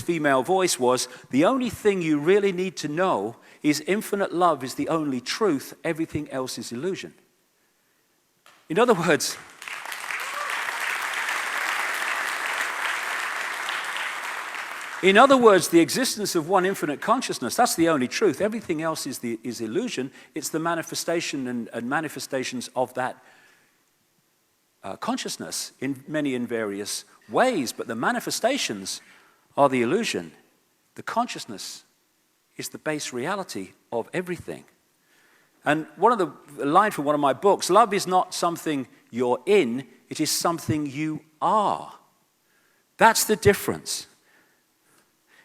female voice was, the only thing you really need to know is infinite love is the only truth, everything else is illusion. In other words, the existence of one infinite consciousness, that's the only truth. Everything else is illusion. It's the manifestation and manifestations of that consciousness in many and various ways, but the manifestations are the illusion. The consciousness is the base reality of everything. And one of the line from one of my books, love is not something you're in, it is something you are. That's the difference.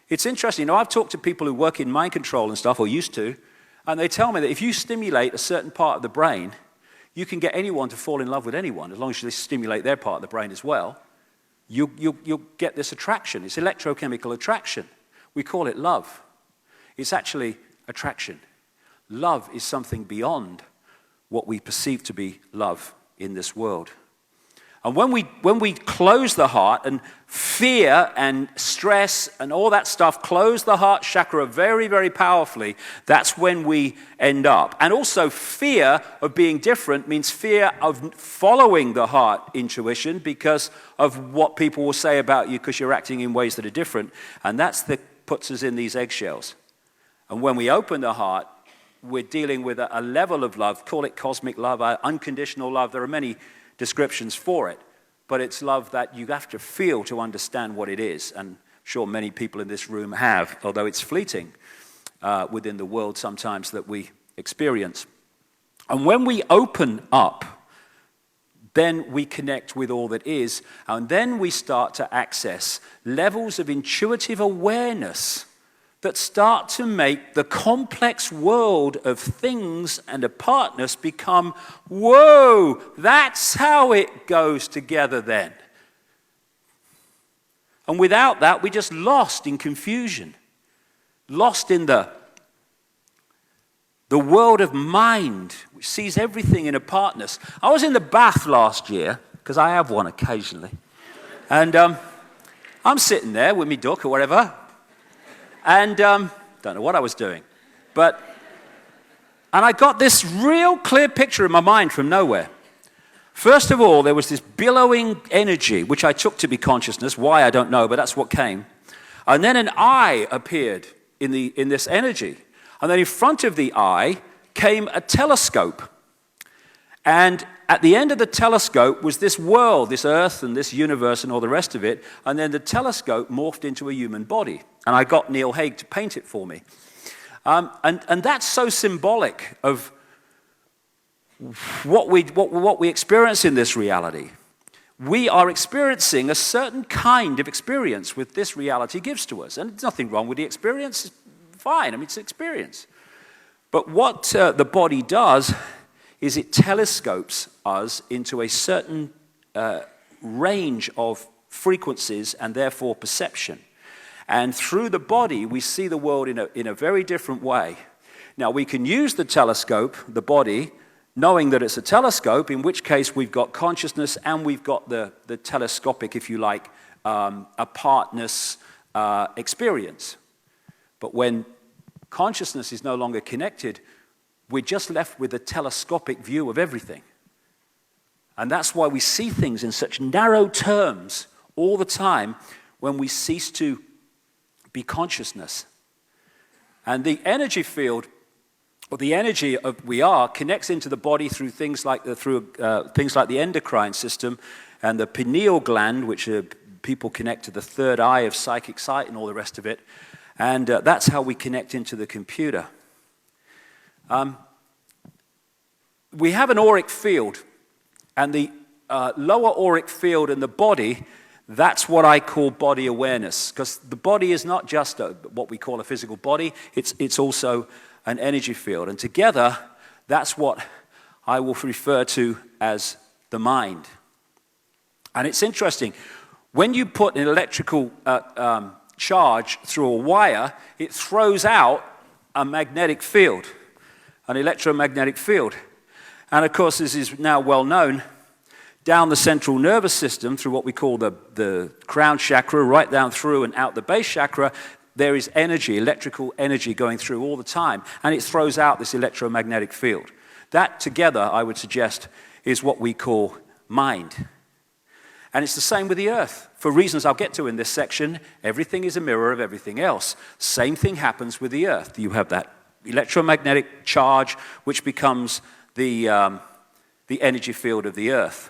It's interesting, I've talked to people who work in mind control and stuff, or used to, and they tell me that if you stimulate a certain part of the brain, you can get anyone to fall in love with anyone, as long as you stimulate their part of the brain as well. You'll get this attraction. It's electrochemical attraction. We call it love. It's actually attraction. Love is something beyond what we perceive to be love in this world. And when we close the heart, and fear and stress and all that stuff close the heart chakra very, very powerfully, that's when we end up. And also fear of being different means fear of following the heart intuition because of what people will say about you because you're acting in ways that are different. And that's that puts us in these eggshells. And when we open the heart, we're dealing with a level of love, call it cosmic love, unconditional love. There are many descriptions for it, but it's love that you have to feel to understand what it is, and I'm sure many people in this room have, although it's fleeting within the world sometimes that we experience. And when we open up, then we connect with all that is, and then we start to access levels of intuitive awareness that start to make the complex world of things and apartness become, whoa, that's how it goes together then. And without that, we're just lost in confusion, lost in the world of mind, which sees everything in apartness. I was in the bath last year, because I have one occasionally, and I'm sitting there with me duck or whatever, and don't know what I was doing. And I got this real clear picture in my mind from nowhere. First of all, there was this billowing energy, which I took to be consciousness. Why, I don't know, but that's what came. And then an eye appeared in this energy. And then in front of the eye came a telescope. And at the end of the telescope was this world, this earth and this universe and all the rest of it. And then the telescope morphed into a human body. And I got Neil Haig to paint it for me. And that's so symbolic of what we experience in this reality. We are experiencing a certain kind of experience with this reality gives to us. And there's nothing wrong with the experience. It's fine. I mean, it's an experience. But what the body does is it telescopes us into a certain range of frequencies and therefore perception. And through the body, we see the world in a very different way. Now, we can use the telescope, the body, knowing that it's a telescope, in which case we've got consciousness and we've got the telescopic, if you like, apartness experience. But when consciousness is no longer connected, we're just left with a telescopic view of everything. And that's why we see things in such narrow terms all the time when we cease to be consciousness. And the energy field, or the energy of we are, connects into the body through things like the endocrine system and the pineal gland, which people connect to the third eye of psychic sight and all the rest of it. And that's how we connect into the computer. We have an auric field, and the lower auric field in the body, that's what I call body awareness, because the body is not just what we call a physical body, it's also an energy field. And together, that's what I will refer to as the mind. And it's interesting, when you put an electrical charge through a wire, it throws out a magnetic field, an electromagnetic field. And of course, this is now well known, down the central nervous system through what we call the crown chakra, right down through and out the base chakra, there is energy, electrical energy going through all the time, and it throws out this electromagnetic field. That together, I would suggest, is what we call mind. And it's the same with the earth. For reasons I'll get to in this section, everything is a mirror of everything else. Same thing happens with the earth. You have that electromagnetic charge, which becomes the energy field of the earth.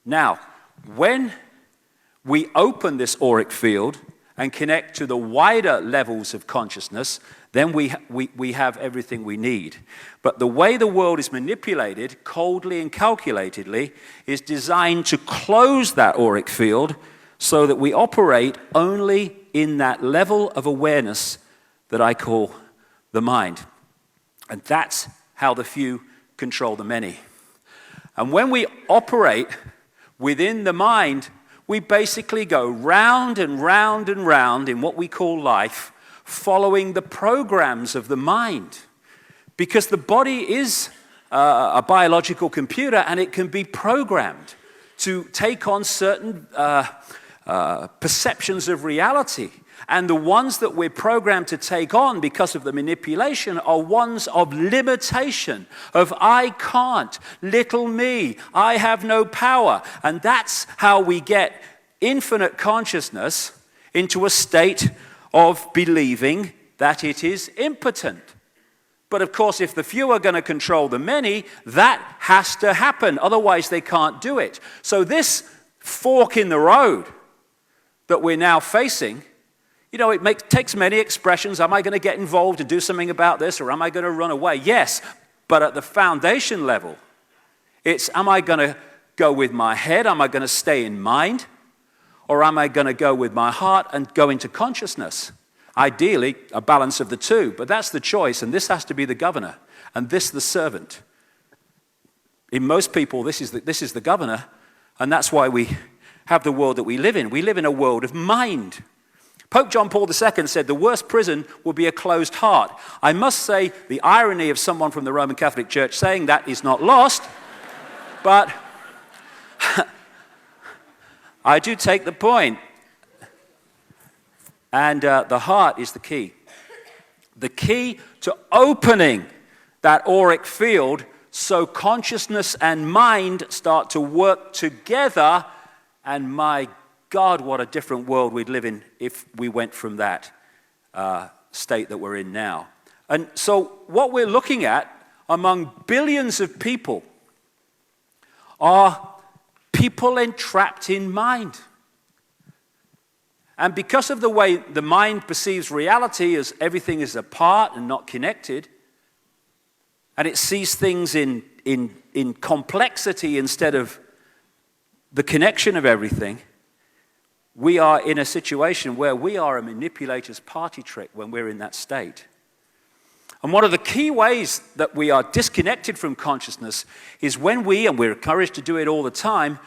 Now, when we open this auric field and connect to the wider levels of consciousness, then we have everything we need. But the way the world is manipulated, coldly and calculatedly, is designed to close that auric field so that we operate only in that level of awareness that I call the mind. And that's how the few control the many. And when we operate within the mind, we basically go round and round and round in what we call life, following the programs of the mind. Because the body is a biological computer, and it can be programmed to take on certain perceptions of reality. And the ones that we're programmed to take on because of the manipulation are ones of limitation, of I can't, little me, I have no power. And that's how we get infinite consciousness into a state of believing that it is impotent. But of course, if the few are going to control the many, that has to happen. Otherwise, they can't do it. So this fork in the road that we're now facing, it takes many expressions. Am I going to get involved and do something about this, or am I going to run away? Yes, but at the foundation level, it's am I going to go with my head? Am I going to stay in mind? Or am I going to go with my heart and go into consciousness? Ideally, a balance of the two, but that's the choice, and this has to be the governor, and this the servant. In most people, this is the governor, and that's why we have the world that we live in. We live in a world of mind. Pope John Paul II said the worst prison would be a closed heart. I must say the irony of someone from the Roman Catholic Church saying that is not lost, but I do take the point. And the heart is the key. The key to opening that auric field so consciousness and mind start to work together. And my God, what a different world we'd live in if we went from that state that we're in now. And so what we're looking at among billions of people are people entrapped in mind. And because of the way the mind perceives reality as everything is apart and not connected, and it sees things in complexity instead of the connection of everything, we are in a situation where we are a manipulator's party trick when we're in that state. And one of the key ways that we are disconnected from consciousness is when and we're encouraged to do it all the time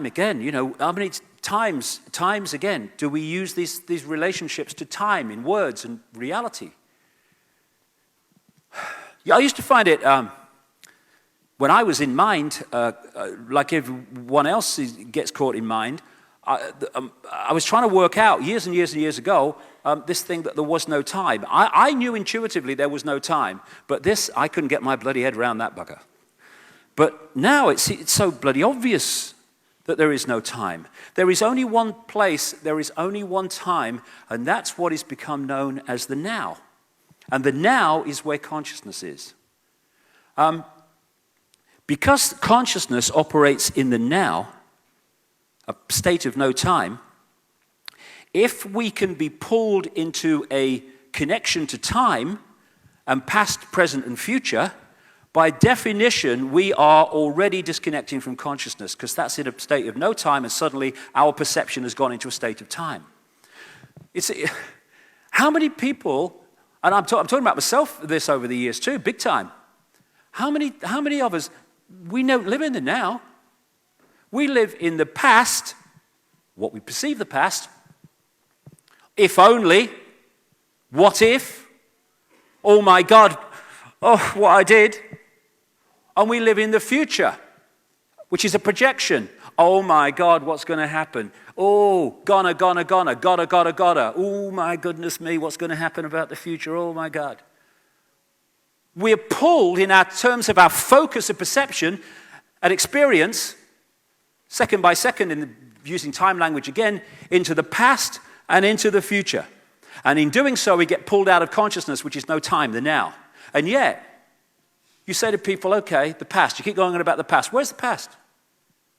again, how many times again do we use these relationships to time in words and reality? I used to find it, when I was in mind, like everyone else gets caught in mind, I was trying to work out years and years and years ago this thing that there was no time. I knew intuitively there was no time, but I couldn't get my bloody head around that bugger. But now it's so bloody obvious that there is no time. There is only one place, there is only one time, and that's what is become known as the now. And the now is where consciousness is. Because consciousness operates in the now, a state of no time, if we can be pulled into a connection to time and past, present, and future, by definition, we are already disconnecting from consciousness because that's in a state of no time, and suddenly our perception has gone into a state of time. How many people, and I'm talking about myself this over the years too, big time. How many of us, we don't live in the now. We live in the past, what we perceive the past. If only, what if, oh my God, oh, what I did. And we live in the future. which is a projection. Oh my God, what's going to happen? Oh, gotta. Oh my goodness me, what's going to happen about the future? Oh my God. We're pulled in our terms of our focus of perception and experience, second by second, using time language again, into the past and into the future. And in doing so, we get pulled out of consciousness, which is no time, the now. And yet, you say to people, okay, the past. You keep going on about the past. Where's the past?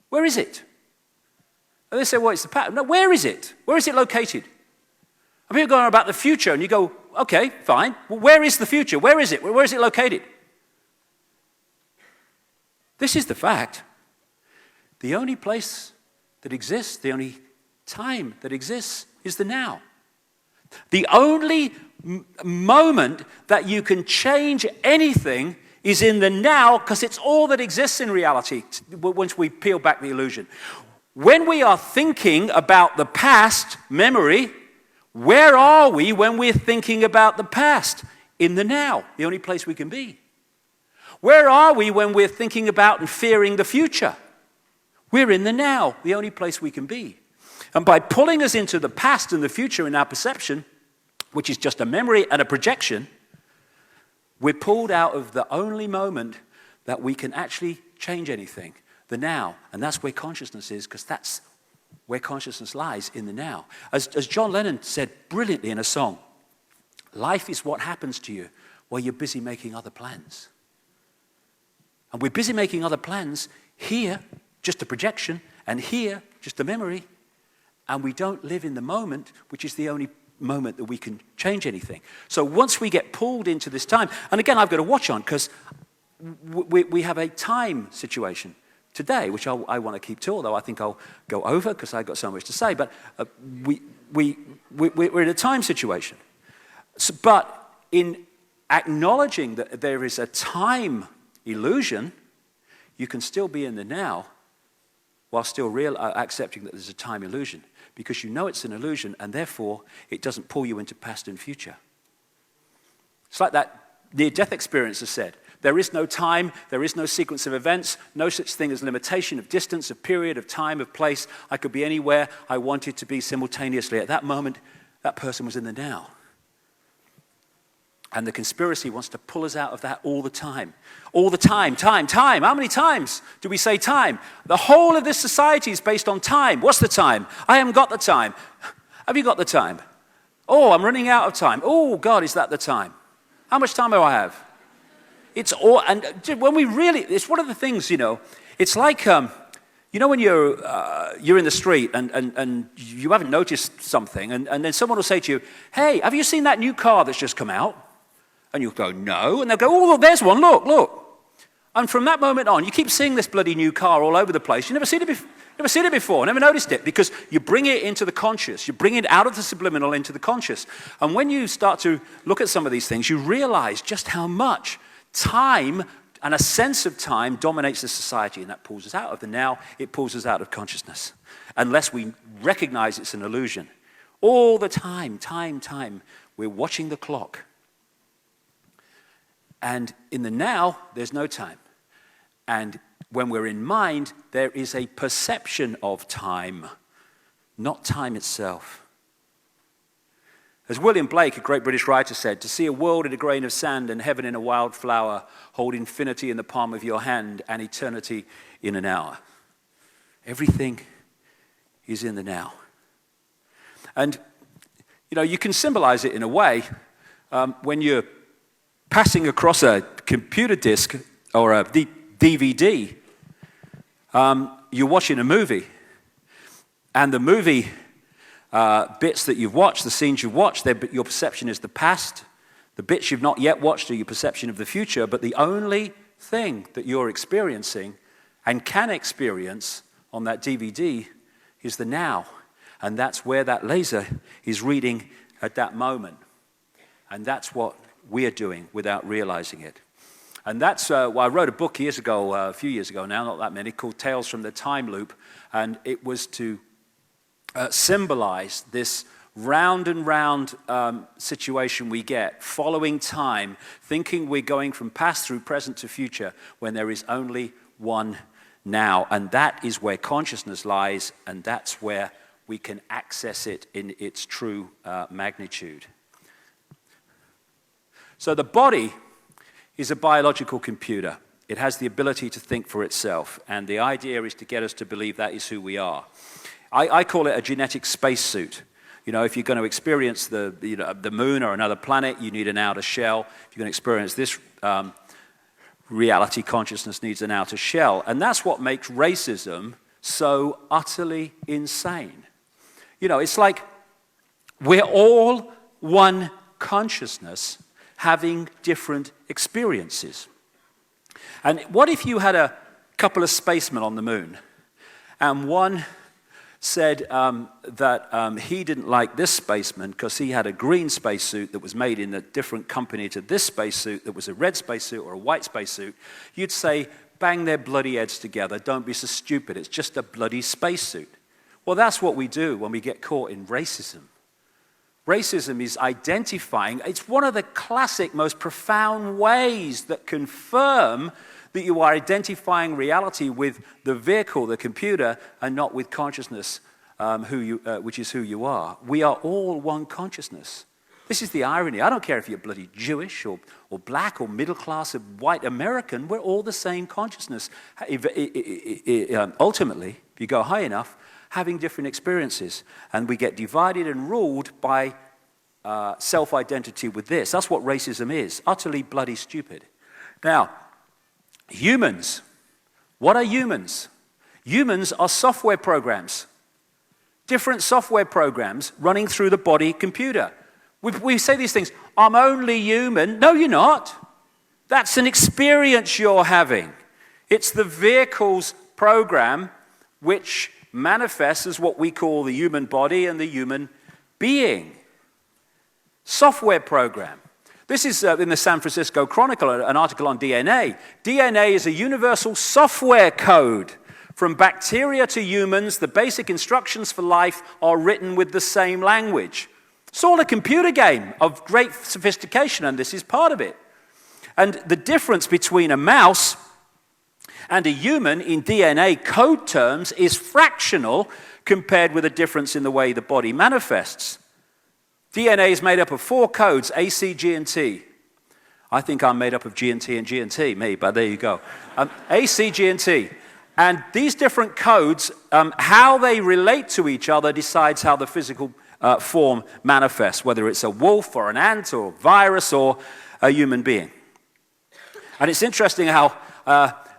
Where is it? And they say, well, it's the past. No, where is it? Where is it located? And people go on about the future, and you go, okay, fine. Well, where is the future? Where is it? Where is it located? This is the fact. The only place that exists, the only time that exists is the now. The only moment that you can change anything is in the now, because it's all that exists in reality once we peel back the illusion. When we are thinking about the past memory, where are we when we're thinking about the past? In the now, the only place we can be. Where are we when we're thinking about and fearing the future? We're in the now, the only place we can be. And by pulling us into the past and the future in our perception, which is just a memory and a projection, we're pulled out of the only moment that we can actually change anything, the now. And that's where consciousness is, because that's where consciousness lies, in the now. As John Lennon said brilliantly in a song, life is what happens to you while you're busy making other plans. And we're busy making other plans here, just a projection, and here, just a memory, and we don't live in the moment, which is the only moment that we can change anything. So once we get pulled into this time, and again, I've got a watch on, because we have a time situation today, which I want to keep to, although I think I'll go over, because I've got so much to say, but we're in a time situation. So, but in acknowledging that there is a time illusion, you can still be in the now while still accepting that there's a time illusion, because you know it's an illusion, and therefore it doesn't pull you into past and future. It's like that near-death experience has said. There is no time, there is no sequence of events, no such thing as limitation of distance, of period, of time, of place. I could be anywhere I wanted to be simultaneously. At that moment, that person was in the now. And the conspiracy wants to pull us out of that all the time. All the time, time. How many times do we say time? The whole of this society is based on time. What's the time? I haven't got the time. Have you got the time? Oh, I'm running out of time. Oh, God, is that the time? How much time do I have? It's all, and when we really, it's one of the things, it's like, when you're in the street and you haven't noticed something, and then someone will say to you, hey, have you seen that new car that's just come out? And you'll go, no. And they'll go, oh, there's one, look. And from that moment on, you keep seeing this bloody new car all over the place. You've never seen it before, never noticed it, because you bring it into the conscious. You bring it out of the subliminal into the conscious. And when you start to look at some of these things, you realize just how much time and a sense of time dominates the society, and that pulls us out of the now. It pulls us out of consciousness, unless we recognize it's an illusion. All the time, we're watching the clock. And in the now, there's no time. And when we're in mind, there is a perception of time, not time itself. As William Blake, a great British writer, said, to see a world in a grain of sand and heaven in a wild flower, hold infinity in the palm of your hand and eternity in an hour. Everything is in the now. And, you can symbolize it in a way when you're passing across a computer disc or a DVD, you're watching a movie, and the movie bits that you've watched, the scenes you've watched, your perception is the past. The bits you've not yet watched are your perception of the future, but the only thing that you're experiencing and can experience on that DVD is the now, and that's where that laser is reading at that moment, and that's what we're doing without realizing it. And that's why I wrote a book a few years ago now, not that many, called Tales from the Time Loop. And it was to symbolize this round and round situation we get, following time, thinking we're going from past through present to future, when there is only one now, and that is where consciousness lies, and that's where we can access it in its true magnitude. So the body is a biological computer. It has the ability to think for itself, and the idea is to get us to believe that is who we are. I call it a genetic spacesuit. You know, if you're going to experience the moon or another planet, you need an outer shell. If you're going to experience this reality, consciousness needs an outer shell. And that's what makes racism so utterly insane. You know, it's like we're all one consciousness having different experiences. And what if you had a couple of spacemen on the moon, and one said that he didn't like this spaceman because he had a green spacesuit that was made in a different company to this spacesuit that was a red spacesuit or a white spacesuit? You'd say, bang their bloody heads together, don't be so stupid, it's just a bloody spacesuit. Well, that's what we do when we get caught in racism. Racism is identifying, it's one of the classic, most profound ways that confirm that you are identifying reality with the vehicle, the computer, and not with consciousness, which is who you are. We are all one consciousness. This is the irony. I don't care if you're bloody Jewish or black or middle class or white American. We're all the same consciousness. Ultimately, if you go high enough, having different experiences. And we get divided and ruled by self-identity with this. That's what racism is. Utterly bloody stupid. Now, humans. What are humans? Humans are software programs. Different software programs running through the body computer. We say these things, I'm only human. No, you're not. That's an experience you're having. It's the vehicle's program which manifests as what we call the human body and the human being. Software program. This is in the San Francisco Chronicle, an article on DNA. DNA is a universal software code. From bacteria to humans, the basic instructions for life are written with the same language. It's all a computer game of great sophistication, and this is part of it. And the difference between a mouse and a human in DNA code terms is fractional compared with a difference in the way the body manifests. DNA is made up of 4 codes, A, C, G, and T. I think I'm made up of G and T and G and T, me, but there you go. A, C, G, and T. And these different codes, how they relate to each other decides how the physical form manifests, whether it's a wolf or an ant or a virus or a human being. And it's interesting how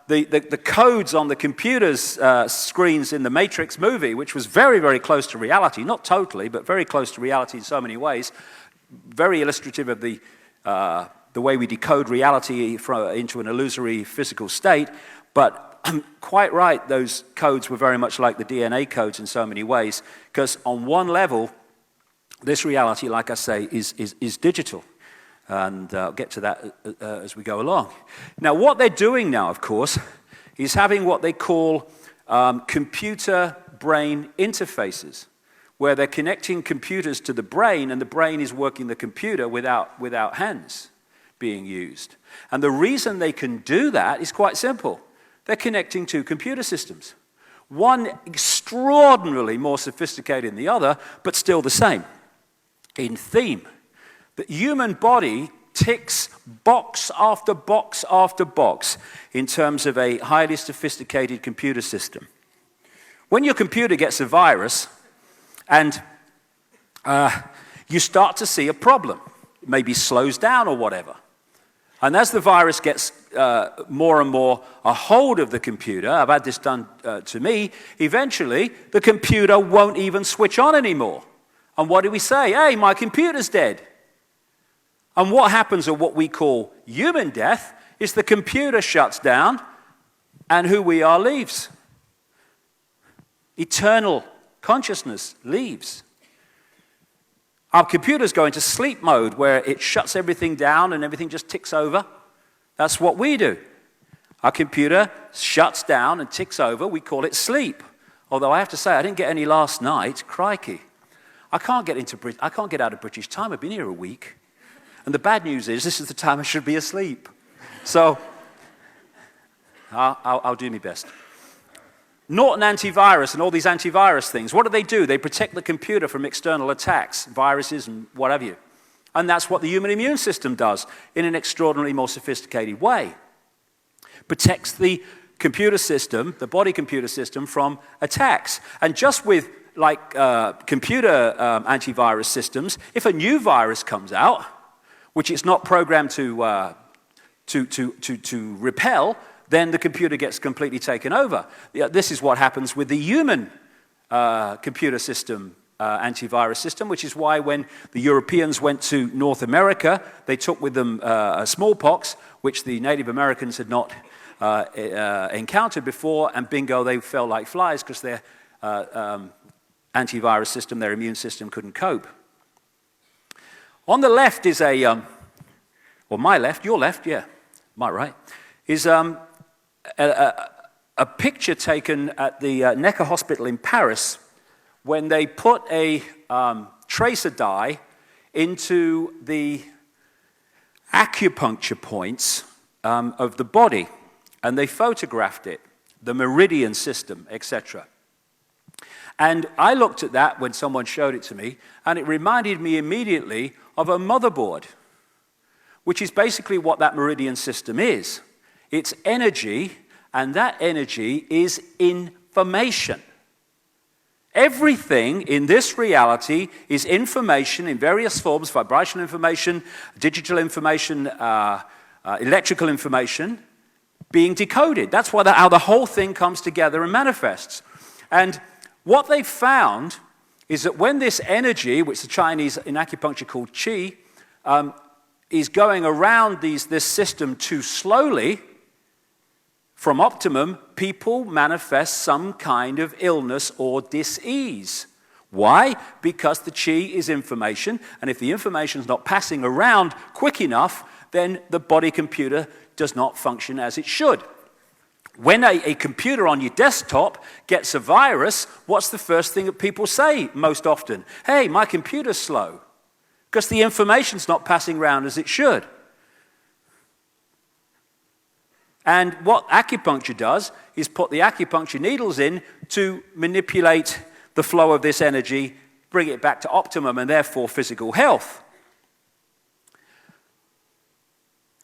the codes on the computer's screens in the Matrix movie, which was very, very close to reality, not totally, but very close to reality in so many ways, very illustrative of the way we decode reality into an illusory physical state, but quite right, those codes were very much like the DNA codes in so many ways, because on one level, this reality, like I say, is digital. And I'll get to that as we go along. Now, what they're doing now, of course, is having what they call computer-brain interfaces, where they're connecting computers to the brain, and the brain is working the computer without hands being used. And the reason they can do that is quite simple. They're connecting 2 computer systems. One extraordinarily more sophisticated than the other, but still the same in theme. The human body ticks box after box after box in terms of a highly sophisticated computer system. When your computer gets a virus and you start to see a problem, it maybe slows down or whatever. And as the virus gets more and more a hold of the computer, I've had this done to me, eventually the computer won't even switch on anymore. And what do we say? Hey, my computer's dead. And what happens at what we call human death is the computer shuts down and who we are leaves. Eternal consciousness leaves. Our computers go into sleep mode where it shuts everything down and everything just ticks over. That's what we do. Our computer shuts down and ticks over. We call it sleep. Although I have to say, I didn't get any last night. Crikey. I can't get out of British time. I've been here a week. And the bad news is, this is the time I should be asleep. So, I'll do my best. Norton antivirus and all these antivirus things, what do? They protect the computer from external attacks, viruses and what have you. And that's what the human immune system does in an extraordinarily more sophisticated way. Protects the computer system, the body computer system, from attacks. And just with computer antivirus systems, if a new virus comes out, which it's not programmed to repel, then the computer gets completely taken over. This is what happens with the human computer system, antivirus system, which is why when the Europeans went to North America, they took with them smallpox, which the Native Americans had not encountered before, and bingo, they fell like flies because their antivirus system, their immune system, couldn't cope. On the left is or my left, your left, yeah, my right, is a picture taken at the Necker Hospital in Paris when they put a tracer dye into the acupuncture points of the body, and they photographed it, the meridian system, etc. And I looked at that when someone showed it to me, and it reminded me immediately of a motherboard, which is basically what that meridian system is. It's energy, and that energy is information. Everything in this reality is information in various forms: vibrational information, digital information, electrical information, being decoded. That's how the whole thing comes together and manifests. And what they found is that when this energy, which the Chinese in acupuncture call qi, is going around this system too slowly, from optimum, people manifest some kind of illness or dis-ease. Why? Because the qi is information, and if the information is not passing around quick enough, then the body computer does not function as it should. When a computer on your desktop gets a virus, what's the first thing that people say most often? Hey, my computer's slow, because the information's not passing around as it should. And what acupuncture does is put the acupuncture needles in to manipulate the flow of this energy, bring it back to optimum, and therefore physical health.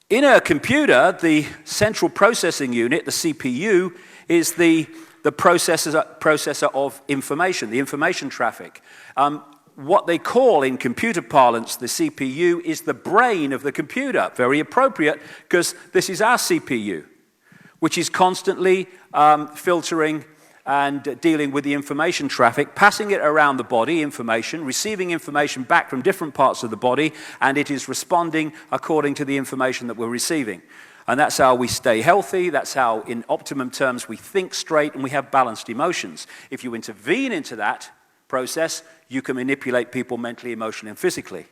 In a computer, the central processing unit, the CPU, is the processor of information, the information traffic. What they call in computer parlance the CPU is the brain of the computer. Very appropriate, because this is our CPU, which is constantly filtering and dealing with the information traffic, passing it around the body, information, receiving information back from different parts of the body, and it is responding according to the information that we're receiving. And that's how we stay healthy, that's how, in optimum terms, we think straight and we have balanced emotions. If you intervene into that process, you can manipulate people mentally, emotionally, and physically.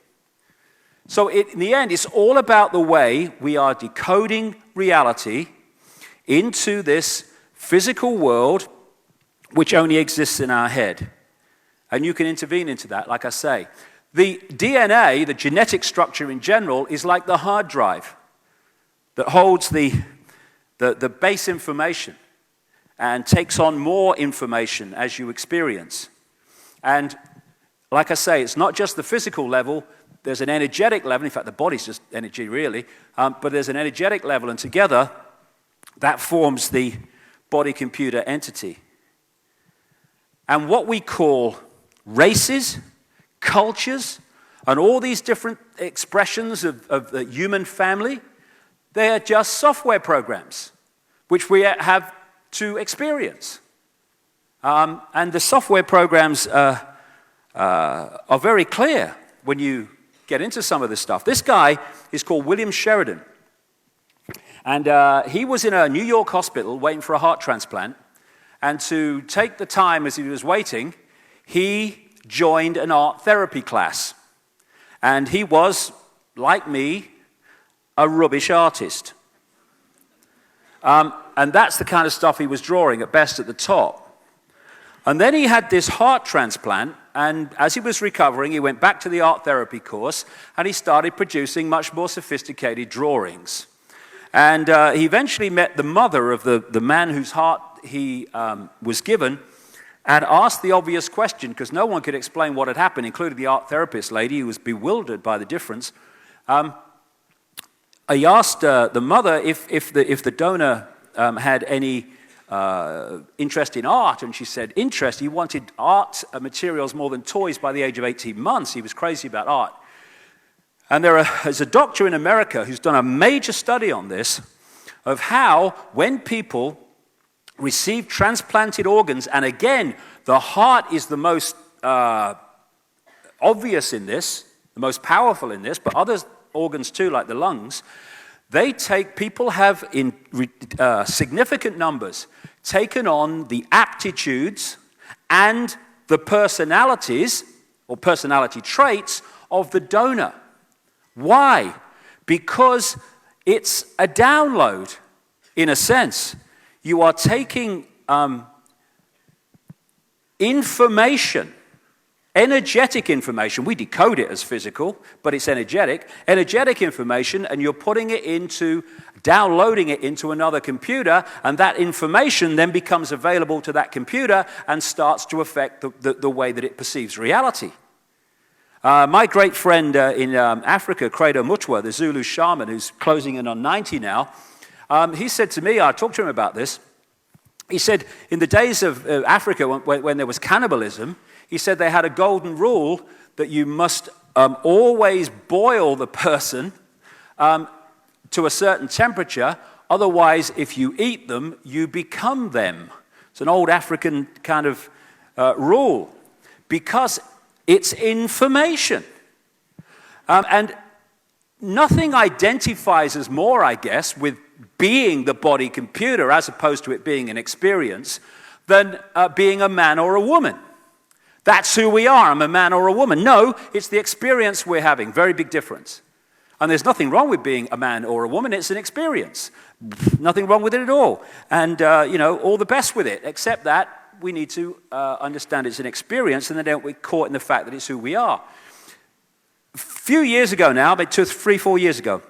So in the end, it's all about the way we are decoding reality into this physical world which only exists in our head. And you can intervene into that, like I say. The DNA, the genetic structure in general, is like the hard drive that holds the base information and takes on more information as you experience. And like I say, it's not just the physical level, there's an energetic level. In fact, the body's just energy, really. But there's an energetic level, and together, that forms the body-computer entity. And what we call races, cultures, and all these different expressions of the human family, they are just software programs, which we have to experience. And the software programs are very clear when you get into some of this stuff. This guy is called William Sheridan. And he was in a New York hospital waiting for a heart transplant. And to take the time as he was waiting, he joined an art therapy class. And he was, like me, a rubbish artist. And that's the kind of stuff he was drawing, at best at the top. And then he had this heart transplant, and as he was recovering, he went back to the art therapy course, and he started producing much more sophisticated drawings. And he eventually met the mother of the man whose heart he was given and asked the obvious question, because no one could explain what had happened, including the art therapist lady who was bewildered by the difference. He asked the mother if the donor had any interest in art, and she said, interest? He wanted art materials more than toys by the age of 18 months. He was crazy about art. And there's a doctor in America who's done a major study on this, of how when people receive transplanted organs, and again, the heart is the most obvious in this, the most powerful in this, but other organs too, like the lungs, people have in significant numbers taken on the aptitudes and the personalities or personality traits of the donor. Why? Because it's a download, in a sense. You are taking information, energetic information. We decode it as physical, but it's energetic information, and you're downloading it into another computer, and that information then becomes available to that computer and starts to affect the way that it perceives reality. My great friend in Africa, Credo Mutwa, the Zulu shaman who's closing in on 90 now, he said to me, I talked to him about this, he said in the days of Africa when there was cannibalism, he said they had a golden rule that you must always boil the person to a certain temperature, otherwise if you eat them, you become them. It's an old African kind of rule, because it's information. And nothing identifies us more, I guess, with being the body computer as opposed to it being an experience than being a man or a woman. That's who we are. I'm a man or a woman. No, it's the experience we're having. Very big difference. And there's nothing wrong with being a man or a woman. It's an experience. Nothing wrong with it at all. And, all the best with it, except that we need to understand it's an experience, and then don't get caught in the fact that it's who we are. A few years ago now, about 2, 3, 4 years ago,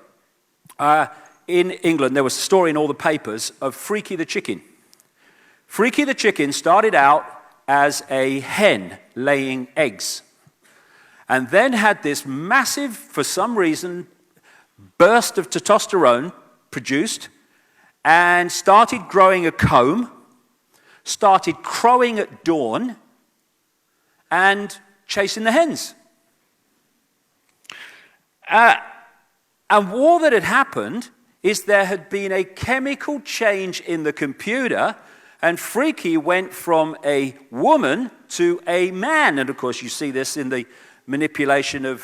in England, there was a story in all the papers of Freaky the chicken. Freaky the chicken started out as a hen laying eggs, and then had this massive, for some reason, burst of testosterone produced, and started growing a comb, started crowing at dawn, and chasing the hens. And all that had happened is there had been a chemical change in the computer, and Freaky went from a woman to a man. And of course, you see this in the manipulation of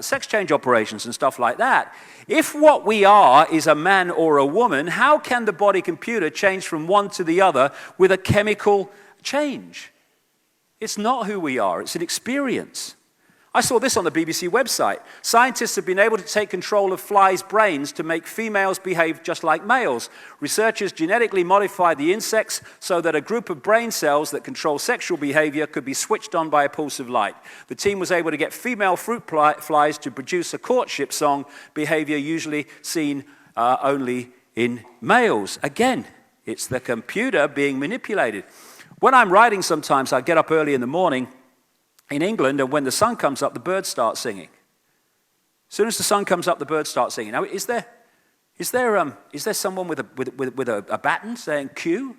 sex change operations and stuff like that. If what we are is a man or a woman, how can the body computer change from one to the other with a chemical change? It's not who we are, it's an experience. I saw this on the BBC website. Scientists have been able to take control of flies' brains to make females behave just like males. Researchers genetically modified the insects so that a group of brain cells that control sexual behavior could be switched on by a pulse of light. The team was able to get female fruit flies to produce a courtship song, behavior usually seen only in males. Again, it's the computer being manipulated. When I'm writing sometimes, I get up early in the morning in England, and when the sun comes up, the birds start singing. As soon as the sun comes up, the birds start singing. Now, is there someone with a baton saying cue?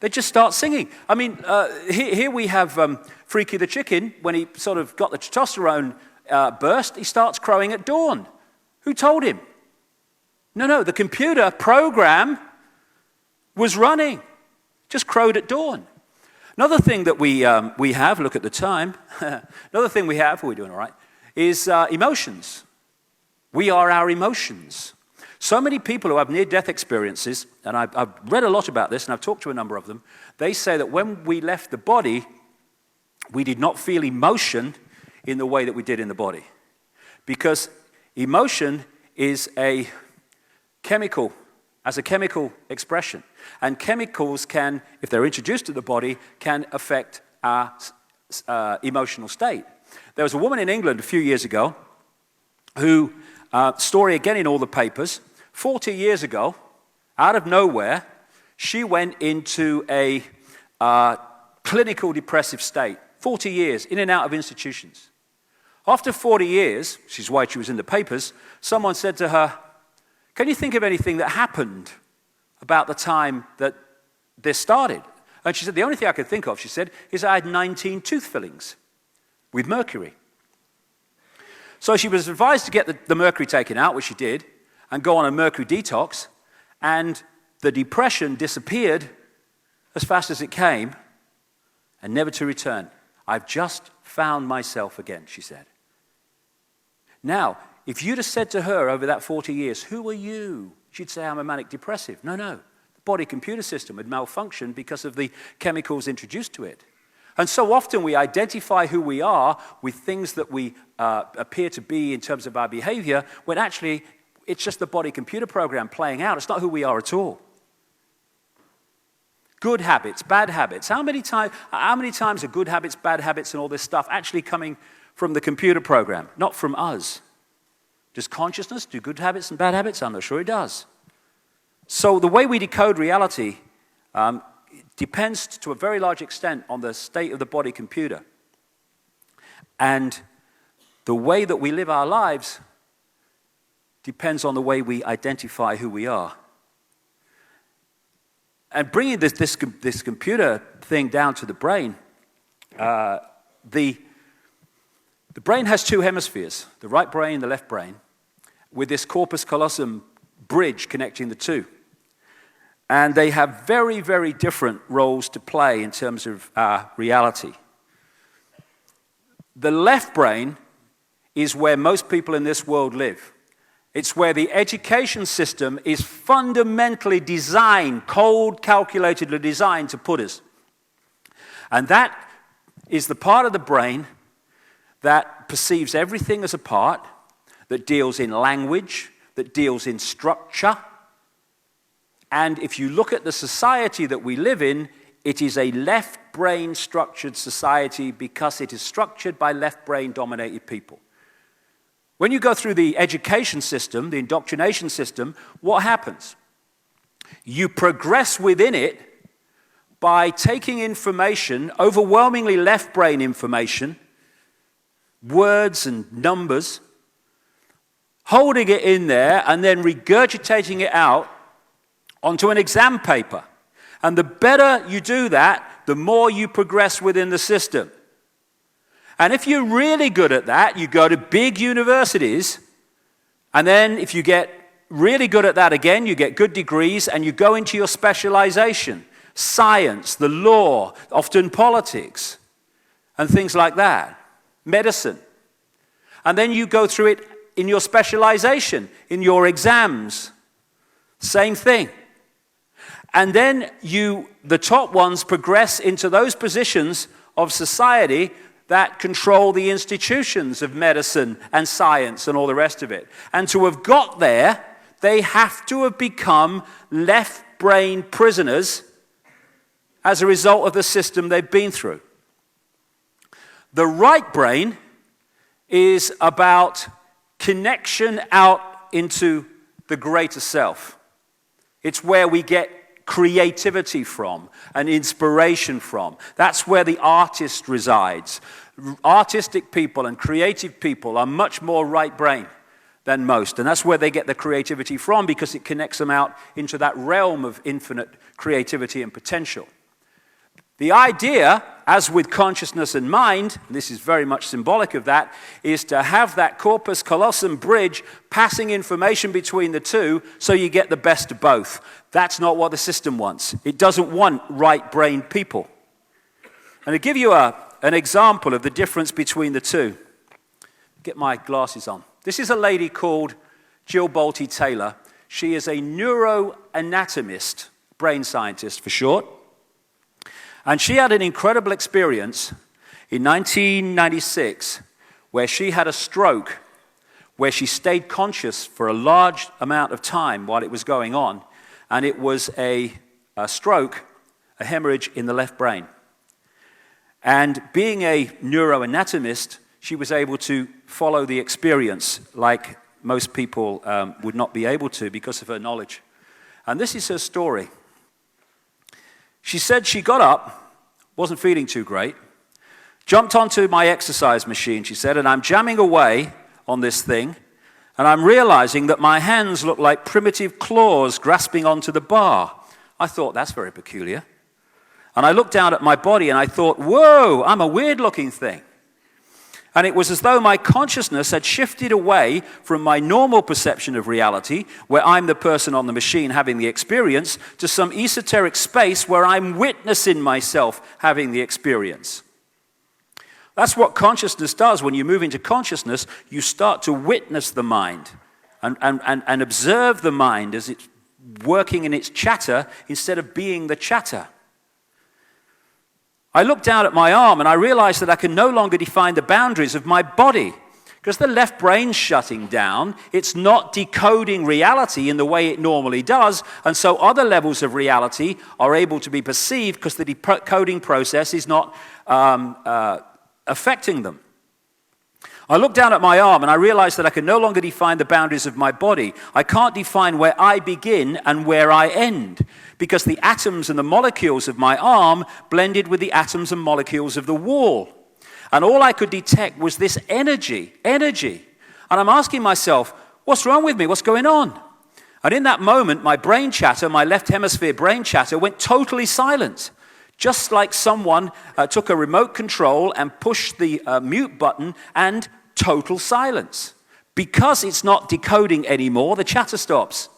They just start singing. I mean, here we have Freaky the chicken. When he sort of got the testosterone burst, he starts crowing at dawn. Who told him? No, the computer program was running. Just crowed at dawn. Another thing that we have, look at the time, another thing we have, we're doing all right, is emotions. We are our emotions. So many people who have near-death experiences, and I've read a lot about this, and I've talked to a number of them, they say that when we left the body, we did not feel emotion in the way that we did in the body. Because emotion is a chemical expression. And chemicals can, if they're introduced to the body, can affect our emotional state. There was a woman in England a few years ago who, story again in all the papers, 40 years ago, out of nowhere, she went into a clinical depressive state, 40 years, in and out of institutions. After 40 years, which is why she was in the papers, someone said to her, "Can you think of anything that happened about the time that this started?" And she said, "The only thing I could think of," she said, "is I had 19 tooth fillings with mercury." So she was advised to get the mercury taken out, which she did, and go on a mercury detox, and the depression disappeared as fast as it came, and never to return. "I've just found myself again," she said. Now, if you'd have said to her over that 40 years, "Who are you?" she'd say, "I'm a manic depressive." No. The body-computer system had malfunctioned because of the chemicals introduced to it. And so often we identify who we are with things that we appear to be in terms of our behavior, when actually it's just the body-computer program playing out. It's not who we are at all. Good habits, bad habits. How many times are good habits, bad habits, and all this stuff actually coming from the computer program, not from us? Does consciousness do good habits and bad habits? I'm not sure it does. So the way we decode reality depends to a very large extent on the state of the body computer. And the way that we live our lives depends on the way we identify who we are. And bringing this computer thing down to the brain, the brain has two hemispheres, the right brain and the left brain, with this corpus callosum bridge connecting the two. And they have very, very different roles to play in terms of reality. The left brain is where most people in this world live. It's where the education system is fundamentally designed, cold, calculatedly designed to put us. And that is the part of the brain that perceives everything as a part, that deals in language, that deals in structure. And if you look at the society that we live in, it is a left-brain structured society because it is structured by left-brain dominated people. When you go through the education system, the indoctrination system, what happens? You progress within it by taking information, overwhelmingly left-brain information, words and numbers, holding it in there and then regurgitating it out onto an exam paper. And the better you do that, the more you progress within the system. And if you're really good at that, you go to big universities, and then if you get really good at that again, you get good degrees, and you go into your specialization, science, the law, often politics, and things like that, medicine. And then you go through it in your specialization, in your exams, same thing. And then the top ones progress into those positions of society that control the institutions of medicine and science and all the rest of it. And to have got there, they have to have become left-brain prisoners as a result of the system they've been through. The right brain is about connection out into the greater self. It's where we get creativity from and inspiration from. That's where the artist resides. Artistic people and creative people are much more right brain than most, and that's where they get the creativity from, because it connects them out into that realm of infinite creativity and potential. The idea, as with consciousness and mind, and this is very much symbolic of that, is to have that corpus callosum bridge passing information between the two so you get the best of both. That's not what the system wants. It doesn't want right-brained people. And to give you an example of the difference between the two, get my glasses on. This is a lady called Jill Bolte Taylor. She is a neuroanatomist, brain scientist for short. And she had an incredible experience in 1996 where she had a stroke, where she stayed conscious for a large amount of time while it was going on. And it was a stroke, a hemorrhage in the left brain. And being a neuroanatomist, she was able to follow the experience like most people would not be able to because of her knowledge. And this is her story. She said she got up, wasn't feeling too great, jumped onto my exercise machine, she said, and I'm jamming away on this thing, and I'm realizing that my hands look like primitive claws grasping onto the bar. I thought, that's very peculiar. And I looked down at my body and I thought, whoa, I'm a weird-looking thing. And it was as though my consciousness had shifted away from my normal perception of reality, where I'm the person on the machine having the experience, to some esoteric space where I'm witnessing myself having the experience. That's what consciousness does. When you move into consciousness, you start to witness the mind and observe the mind as it's working in its chatter instead of being the chatter. I looked down at my arm and I realized that I can no longer define the boundaries of my body. Because the left brain's shutting down, it's not decoding reality in the way it normally does, and so other levels of reality are able to be perceived because the decoding process is not affecting them. I looked down at my arm and I realized that I can no longer define the boundaries of my body. I can't define where I begin and where I end, because the atoms and the molecules of my arm blended with the atoms and molecules of the wall. And all I could detect was this energy. And I'm asking myself, what's wrong with me? What's going on? And in that moment, my brain chatter, my left hemisphere brain chatter, went totally silent. Just like someone took a remote control and pushed the mute button, and total silence. Because it's not decoding anymore, the chatter stops.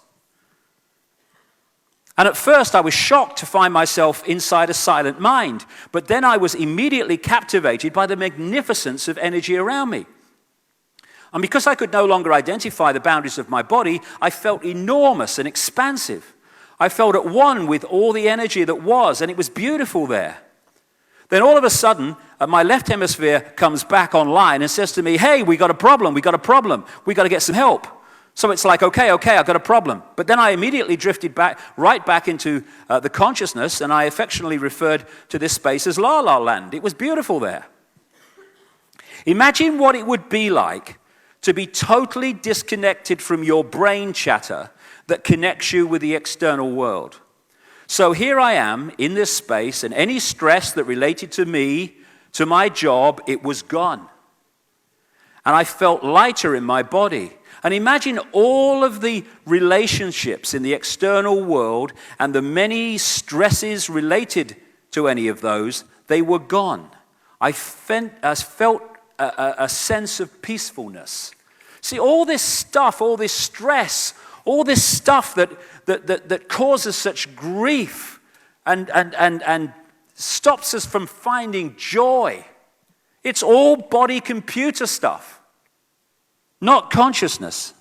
And at first I was shocked to find myself inside a silent mind, but then I was immediately captivated by the magnificence of energy around me. And because I could no longer identify the boundaries of my body, I felt enormous and expansive. I felt at one with all the energy that was, and it was beautiful there. Then all of a sudden, my left hemisphere comes back online and says to me, hey, we got a problem, we got to get some help. So it's like, okay, I've got a problem. But then I immediately drifted right back into the consciousness, and I affectionately referred to this space as La La Land. It was beautiful there. Imagine what it would be like to be totally disconnected from your brain chatter that connects you with the external world. So here I am in this space, and any stress that related to me, to my job, it was gone. And I felt lighter in my body. And imagine all of the relationships in the external world and the many stresses related to any of those, they were gone. I felt a sense of peacefulness. See, all this stuff, all this stress, all this stuff that causes such grief and stops us from finding joy, it's all body-computer stuff. Not consciousness.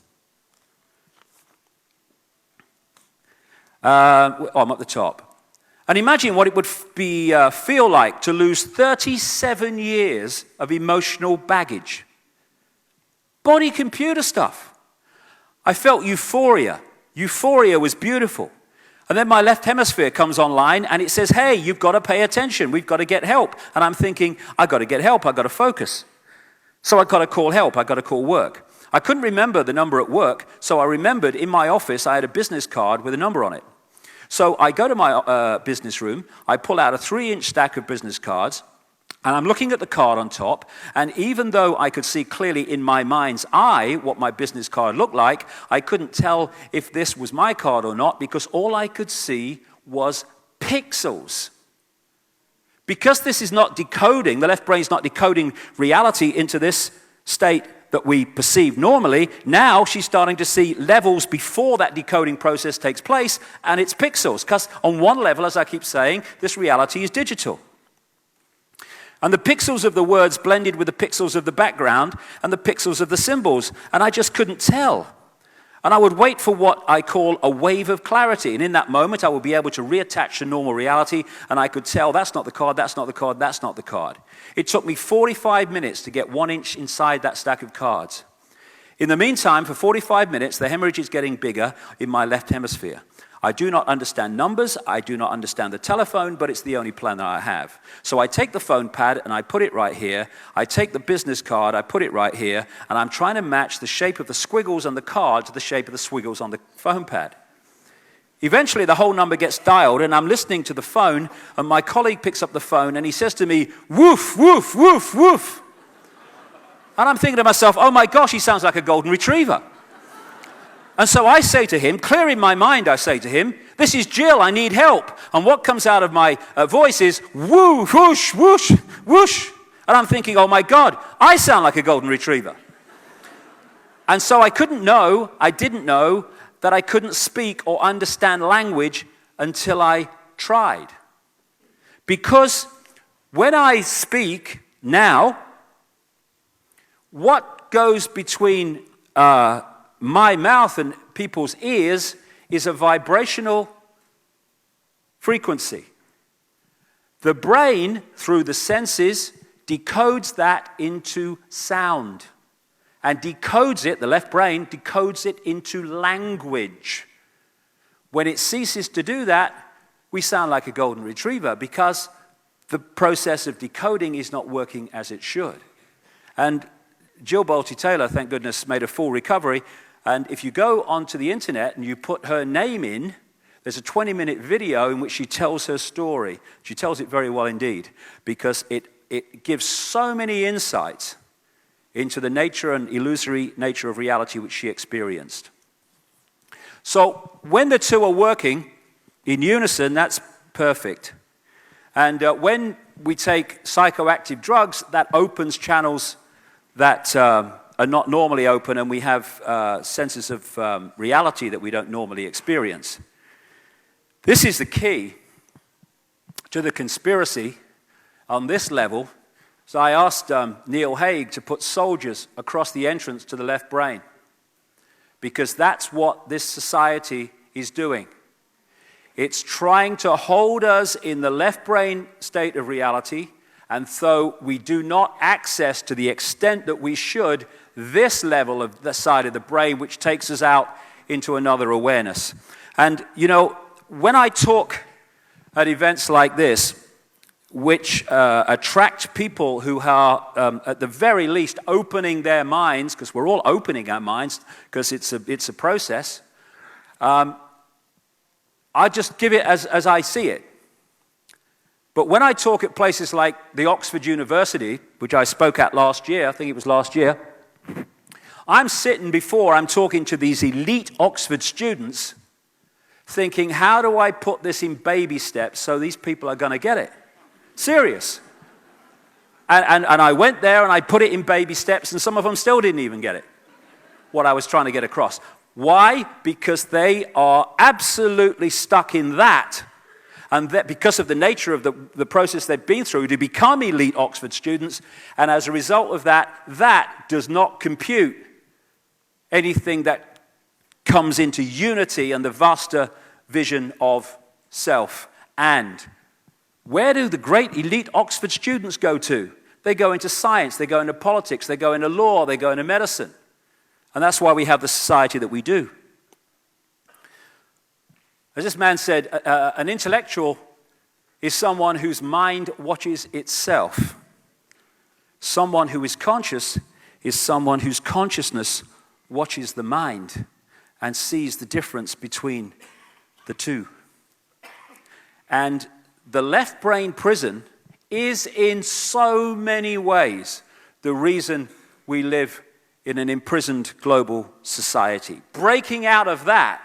I'm at the top. And imagine what it would feel like to lose 37 years of emotional baggage. Body-computer stuff. I felt euphoria. Euphoria was beautiful. And then my left hemisphere comes online and it says, hey, you've got to pay attention. We've got to get help. And I'm thinking, I've got to get help. I've got to focus. So I've got to call help. I've got to call work. I couldn't remember the number at work, so I remembered in my office I had a business card with a number on it. So I go to my business room, I pull out a 3-inch stack of business cards, and I'm looking at the card on top, and even though I could see clearly in my mind's eye what my business card looked like, I couldn't tell if this was my card or not, because all I could see was pixels. Because this is not decoding, the left brain's not decoding reality into this state that we perceive normally, now she's starting to see levels before that decoding process takes place, and it's pixels. Because on one level, as I keep saying, this reality is digital. And the pixels of the words blended with the pixels of the background and the pixels of the symbols, and I just couldn't tell. And I would wait for what I call a wave of clarity, and in that moment I would be able to reattach to normal reality, and I could tell that's not the card, that's not the card, that's not the card. It took me 45 minutes to get 1 inch inside that stack of cards. In the meantime, for 45 minutes, the hemorrhage is getting bigger in my left hemisphere. I do not understand numbers, I do not understand the telephone, but it's the only plan that I have. So I take the phone pad and I put it right here. I take the business card, I put it right here, and I'm trying to match the shape of the squiggles on the card to the shape of the squiggles on the phone pad. Eventually, the whole number gets dialed, and I'm listening to the phone, and my colleague picks up the phone, and he says to me, "Woof, woof, woof, woof." And I'm thinking to myself, oh my gosh, he sounds like a golden retriever. And so I say to him, clear in my mind, I say to him, "This is Jill, I need help." And what comes out of my voice is, "Woo, whoosh, whoosh, whoosh." And I'm thinking, oh my God, I sound like a golden retriever. And so I didn't know that I couldn't speak or understand language until I tried. Because when I speak now, what goes between my mouth and people's ears is a vibrational frequency. The brain, through the senses, decodes that into sound. And decodes it, the left brain decodes it into language. When it ceases to do that, we sound like a golden retriever because the process of decoding is not working as it should. And Jill Bolte-Taylor, thank goodness, made a full recovery. And if you go onto the internet and you put her name in, there's a 20-minute video in which she tells her story. She tells it very well indeed because it gives so many insights into the nature and illusory nature of reality which she experienced. So when the two are working in unison, that's perfect. And when we take psychoactive drugs, that opens channels that are not normally open, and we have senses of reality that we don't normally experience. This is the key to the conspiracy on this level. So I asked Neil Haig to put soldiers across the entrance to the left brain because that's what this society is doing. It's trying to hold us in the left brain state of reality, and so we do not access to the extent that we should this level of the side of the brain, which takes us out into another awareness. And, you know, when I talk at events like this, which attract people who are, at the very least, opening their minds, because we're all opening our minds, because it's a process. I just give it as I see it. But when I talk at places like the Oxford University, which I spoke at last year, I think it was last year, I'm talking to these elite Oxford students, thinking, how do I put this in baby steps so these people are going to get it? Serious. And I went there and I put it in baby steps, and some of them still didn't even get it, what I was trying to get across. Why? Because they are absolutely stuck in that. And that because of the nature of the process they've been through to become elite Oxford students, and as a result of that, that does not compute anything that comes into unity and the vaster vision of self. And where do the great elite Oxford students go to? They go into science, they go into politics, they go into law, they go into medicine. And that's why we have the society that we do. As this man said, an intellectual is someone whose mind watches itself. Someone who is conscious is someone whose consciousness watches the mind and sees the difference between the two. And the left brain prison is in so many ways the reason we live in an imprisoned global society. Breaking out of that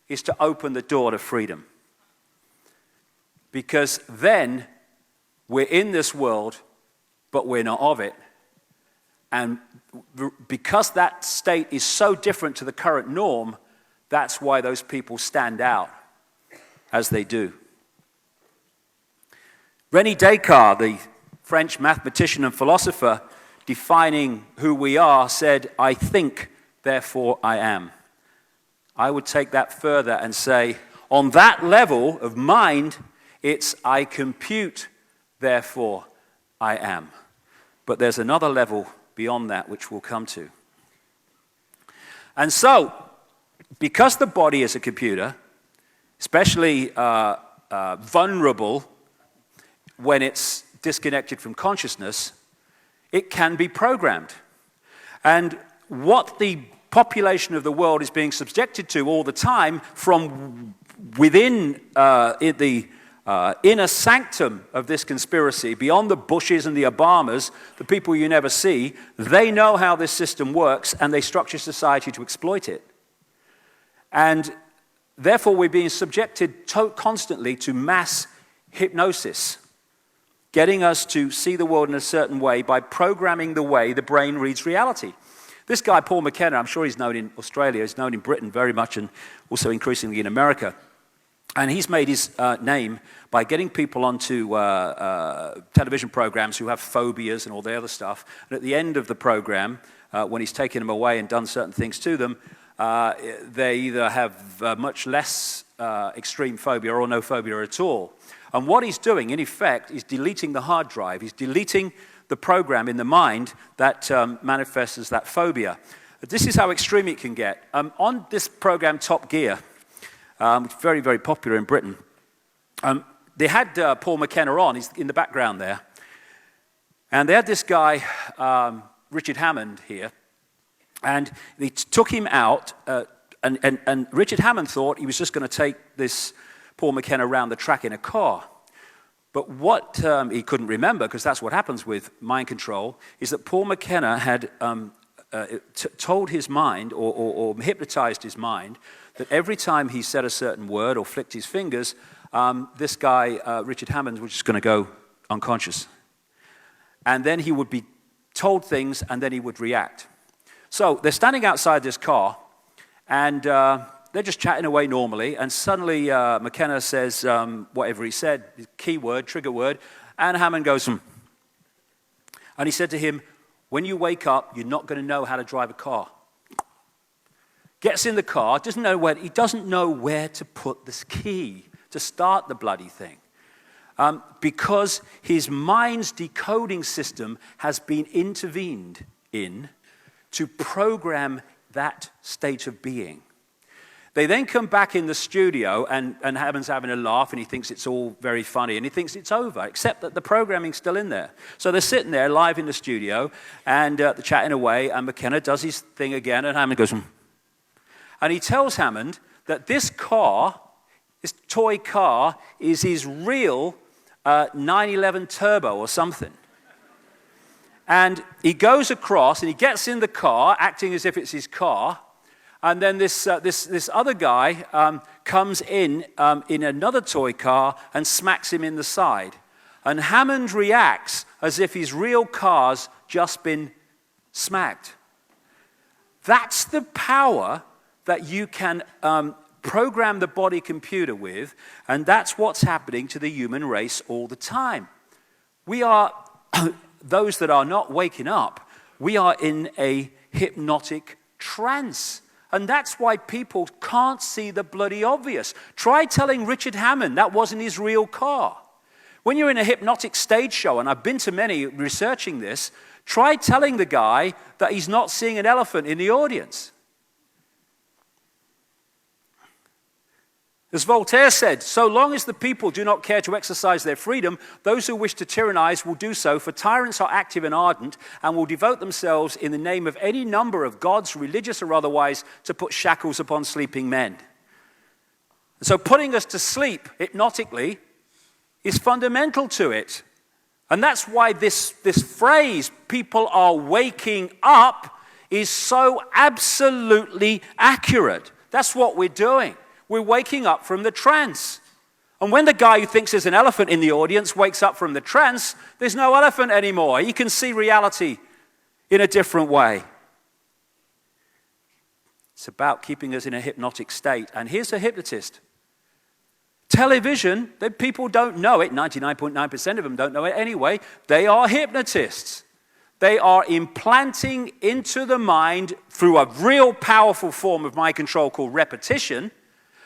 is to open the door to freedom. Because then we're in this world, but we're not of it. And because that state is so different to the current norm, that's why those people stand out as they do. René Descartes, the French mathematician and philosopher, defining who we are, said, "I think, therefore I am." I would take that further and say, on that level of mind, it's "I compute, therefore I am." But there's another level beyond that which we'll come to. And so, because the body is a computer, especially vulnerable when it's disconnected from consciousness, it can be programmed. And what the population of the world is being subjected to all the time, from within the inner sanctum of this conspiracy, beyond the Bushes and the Obamas, the people you never see, they know how this system works, and they structure society to exploit it. And therefore, we're being subjected constantly to mass hypnosis, getting us to see the world in a certain way by programming the way the brain reads reality. This guy, Paul McKenna, I'm sure he's known in Australia, he's known in Britain very much, and also increasingly in America. And he's made his name by getting people onto television programs who have phobias and all the other stuff. And at the end of the program, when he's taken them away and done certain things to them, they either have much less extreme phobia or no phobia at all. And what he's doing, in effect, is deleting the hard drive. He's deleting the program in the mind that manifests as that phobia. This is how extreme it can get. On this program, Top Gear, very, very popular in Britain, they had Paul McKenna on. He's in the background there. And they had this guy, Richard Hammond, here. And they took him out, and Richard Hammond thought he was just going to take this Paul McKenna around the track in a car. But what he couldn't remember, because that's what happens with mind control, is that Paul McKenna had told his mind, or hypnotized his mind, that every time he said a certain word or flicked his fingers, this guy, Richard Hammond, was just going to go unconscious. And then he would be told things, and then he would react. So they're standing outside this car, and they're just chatting away normally, and suddenly McKenna says whatever he said, keyword, trigger word, and Hammond goes, And he said to him, when you wake up, you're not going to know how to drive a car. Gets in the car, he doesn't know where to put this key to start the bloody thing. Because his mind's decoding system has been intervened in to program that state of being. They then come back in the studio, and Hammond's having a laugh, and he thinks it's all very funny, and he thinks it's over, except that the programming's still in there. So they're sitting there live in the studio, and they're chatting away, and McKenna does his thing again, and Hammond goes, And he tells Hammond that this car, this toy car, is his real 911 Turbo or something. And he goes across, and he gets in the car, acting as if it's his car. And then this other guy comes in another toy car and smacks him in the side. And Hammond reacts as if his real car's just been smacked. That's the power that you can program the body computer with, and that's what's happening to the human race all the time. We are, those that are not waking up, we are in a hypnotic trance. And that's why people can't see the bloody obvious. Try telling Richard Hammond that wasn't his real car. When you're in a hypnotic stage show, and I've been to many researching this, try telling the guy that he's not seeing an elephant in the audience. As Voltaire said, so long as the people do not care to exercise their freedom, those who wish to tyrannize will do so, for tyrants are active and ardent and will devote themselves in the name of any number of gods, religious or otherwise, to put shackles upon sleeping men. So putting us to sleep hypnotically is fundamental to it. And that's why this phrase, people are waking up, is so absolutely accurate. That's what we're doing. We're waking up from the trance. And when the guy who thinks there's an elephant in the audience wakes up from the trance, there's no elephant anymore. He can see reality in a different way. It's about keeping us in a hypnotic state. And here's a hypnotist. Television, people don't know it. 99.9% of them don't know it anyway. They are hypnotists. They are implanting into the mind, through a real powerful form of mind control called repetition,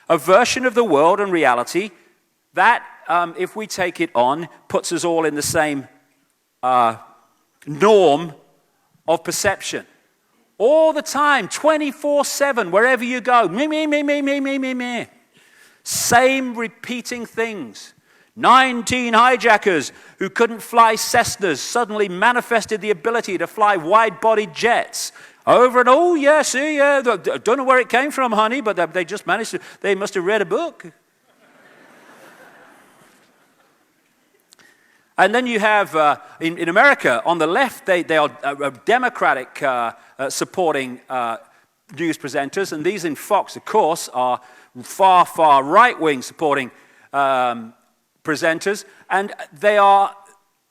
a version of the world and reality that, if we take it on, puts us all in the same norm of perception. All the time, 24/7, wherever you go. Me, me, me, me, me, me, me, me. Same repeating things. 19 hijackers who couldn't fly Cessnas suddenly manifested the ability to fly wide-bodied jets. Over and don't know where it came from, honey, but they just managed to, they must have read a book. And then you have, in America, on the left, they are Democratic supporting news presenters, and these in Fox, of course, are far, far right-wing supporting presenters, and they are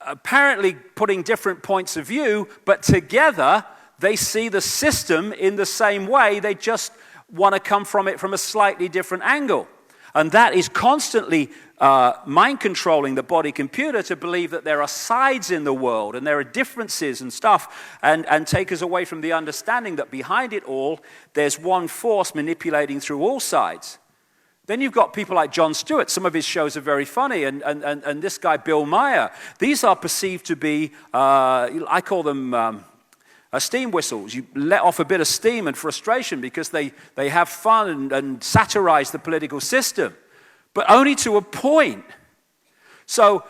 apparently putting different points of view, but together they see the system in the same way. They just want to come from it from a slightly different angle. And that is constantly mind controlling the body computer to believe that there are sides in the world and there are differences and stuff, and take us away from the understanding that behind it all, there's one force manipulating through all sides. Then you've got people like Jon Stewart. Some of his shows are very funny, and this guy, Bill Maher. These are perceived to be, I call them steam whistles. You let off a bit of steam and frustration because they have fun and satirize the political system, but only to a point. So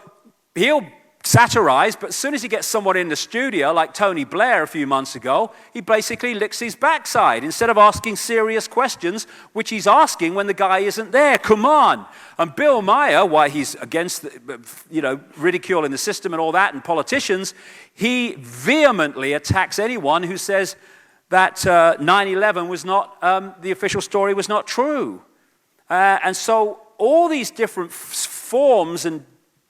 he'll satirize, but as soon as he gets someone in the studio, like Tony Blair a few months ago, he basically licks his backside instead of asking serious questions, which he's asking when the guy isn't there. Come on. And Bill Maher, why he's against, ridiculing the system and all that, and politicians, he vehemently attacks anyone who says that 9/11 was not, the official story was not true. And so all these different forms and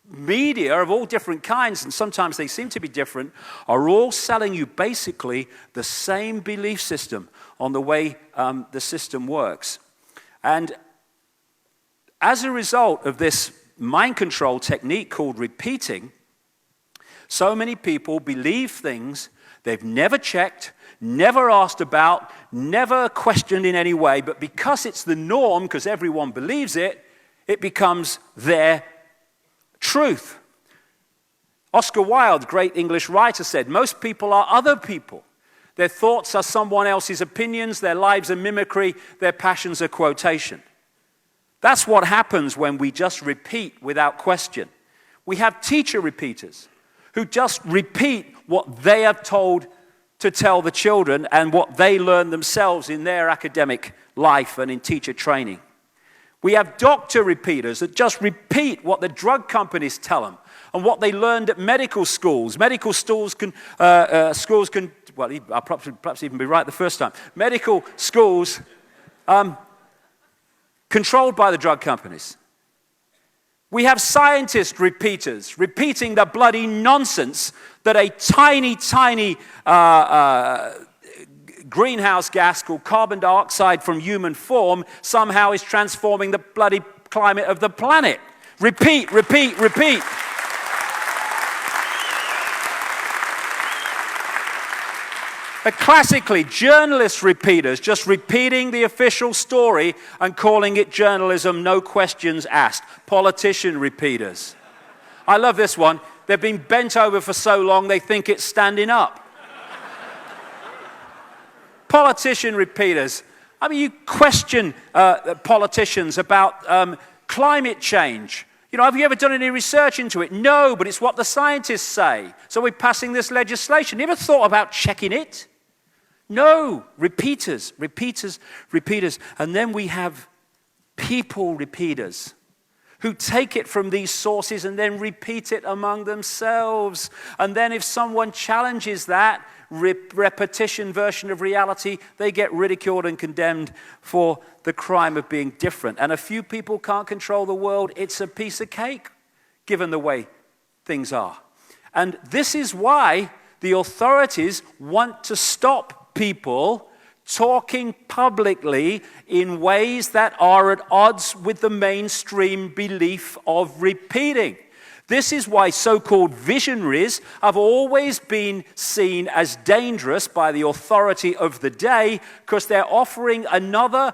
media of all different kinds, and sometimes they seem to be different, are all selling you basically the same belief system on the way the system works. And as a result of this mind control technique called repeating, so many people believe things they've never checked, never asked about, never questioned in any way, but because it's the norm, because everyone believes it, it becomes their truth. Oscar Wilde, great English writer, said, most people are other people. Their thoughts are someone else's opinions, their lives are mimicry, their passions are quotation. That's what happens when we just repeat without question. We have teacher repeaters who just repeat what they are told to tell the children and what they learn themselves in their academic life and in teacher training. We have doctor repeaters that just repeat what the drug companies tell them and what they learned at medical schools. Medical schools can, well, I'll perhaps even be right the first time. Medical schools controlled by the drug companies. We have scientist repeaters repeating the bloody nonsense that a tiny, tiny greenhouse gas called carbon dioxide from human form somehow is transforming the bloody climate of the planet. Repeat, repeat, repeat. But classically, journalist repeaters just repeating the official story and calling it journalism, no questions asked. Politician repeaters. I love this one. They've been bent over for so long they think it's standing up. Politician repeaters. I mean, you question politicians about climate change. You know, have you ever done any research into it? No, but it's what the scientists say. So we're passing this legislation. You ever thought about checking it? No. Repeaters, repeaters, repeaters. And then we have people repeaters who take it from these sources and then repeat it among themselves. And then if someone challenges that repetition version of reality, they get ridiculed and condemned for the crime of being different. And a few people can't control the world. It's a piece of cake, given the way things are. And this is why the authorities want to stop people talking publicly in ways that are at odds with the mainstream belief of repeating. This is why so-called visionaries have always been seen as dangerous by the authority of the day, because they're offering another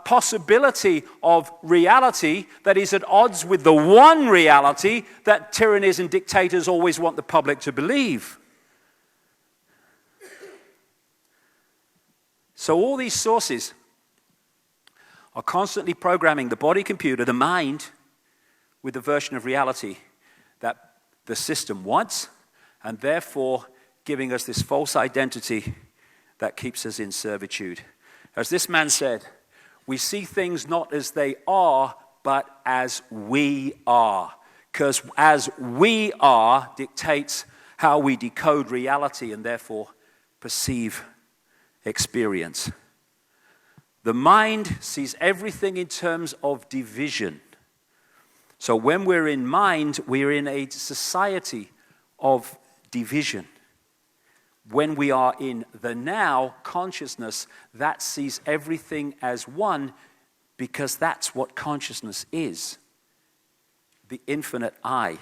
possibility of reality that is at odds with the one reality that tyrannies and dictators always want the public to believe. So all these sources are constantly programming the body computer, the mind, with the version of reality that the system wants, and therefore giving us this false identity that keeps us in servitude. As this man said, we see things not as they are, but as we are. because as we are dictates how we decode reality and therefore perceive experience. The mind sees everything in terms of division. So when we're in mind, we're in a society of division. When we are in the now consciousness, that sees everything as one, because that's what consciousness is. The infinite I.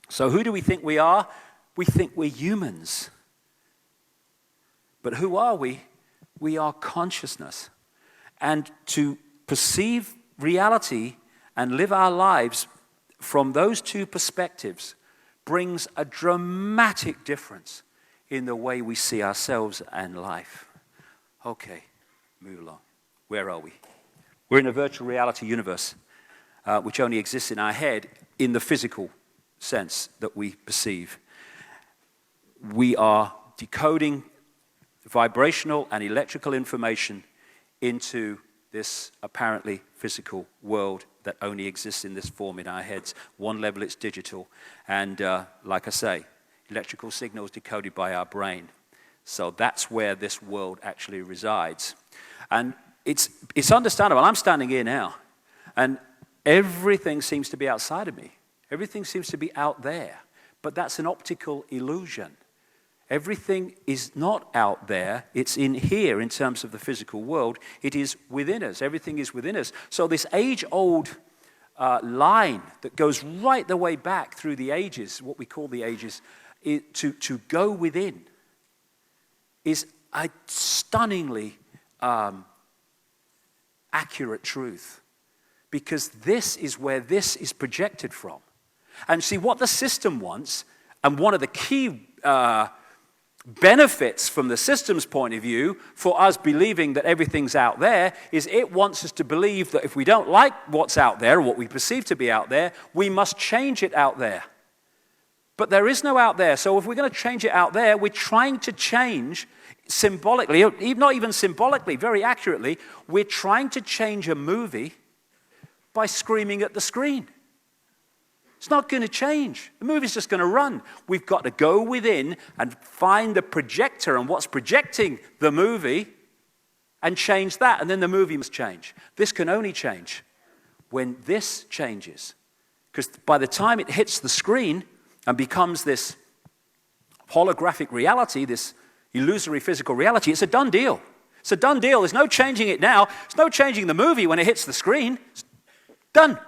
So who do we think we are? We think we're humans. But who are we? We are consciousness. And to perceive reality and live our lives from those two perspectives brings a dramatic difference in the way we see ourselves and life. Okay, move along. Where are we? We're in a virtual reality universe, which only exists in our head in the physical sense that we perceive. We are decoding vibrational and electrical information into this apparently physical world that only exists in this form in our heads. One level it's digital, and like I say, electrical signals decoded by our brain. So that's where this world actually resides. And it's understandable. I'm standing here now, and everything seems to be outside of me. Everything seems to be out there, but that's an optical illusion. Everything is not out there. It's in here in terms of the physical world. It is within us. Everything is within us. So this age-old line that goes right the way back through the ages, what we call the ages, to go within, is a stunningly accurate truth. Because this is where this is projected from. And see, what the system wants, and one of the key benefits from the system's point of view for us believing that everything's out there, is it wants us to believe that if we don't like what's out there, or what we perceive to be out there, we must change it out there. But there is no out there, so if we're going to change it out there, we're trying to change symbolically, not even symbolically, very accurately, we're trying to change a movie by screaming at the screen. It's not going to change. The movie's just going to run. We've got to go within and find the projector and what's projecting the movie and change that, and then the movie must change. This can only change when this changes. Because by the time it hits the screen and becomes this holographic reality, this illusory physical reality, it's a done deal. It's a done deal. There's no changing it now. There's no changing the movie when it hits the screen. It's done.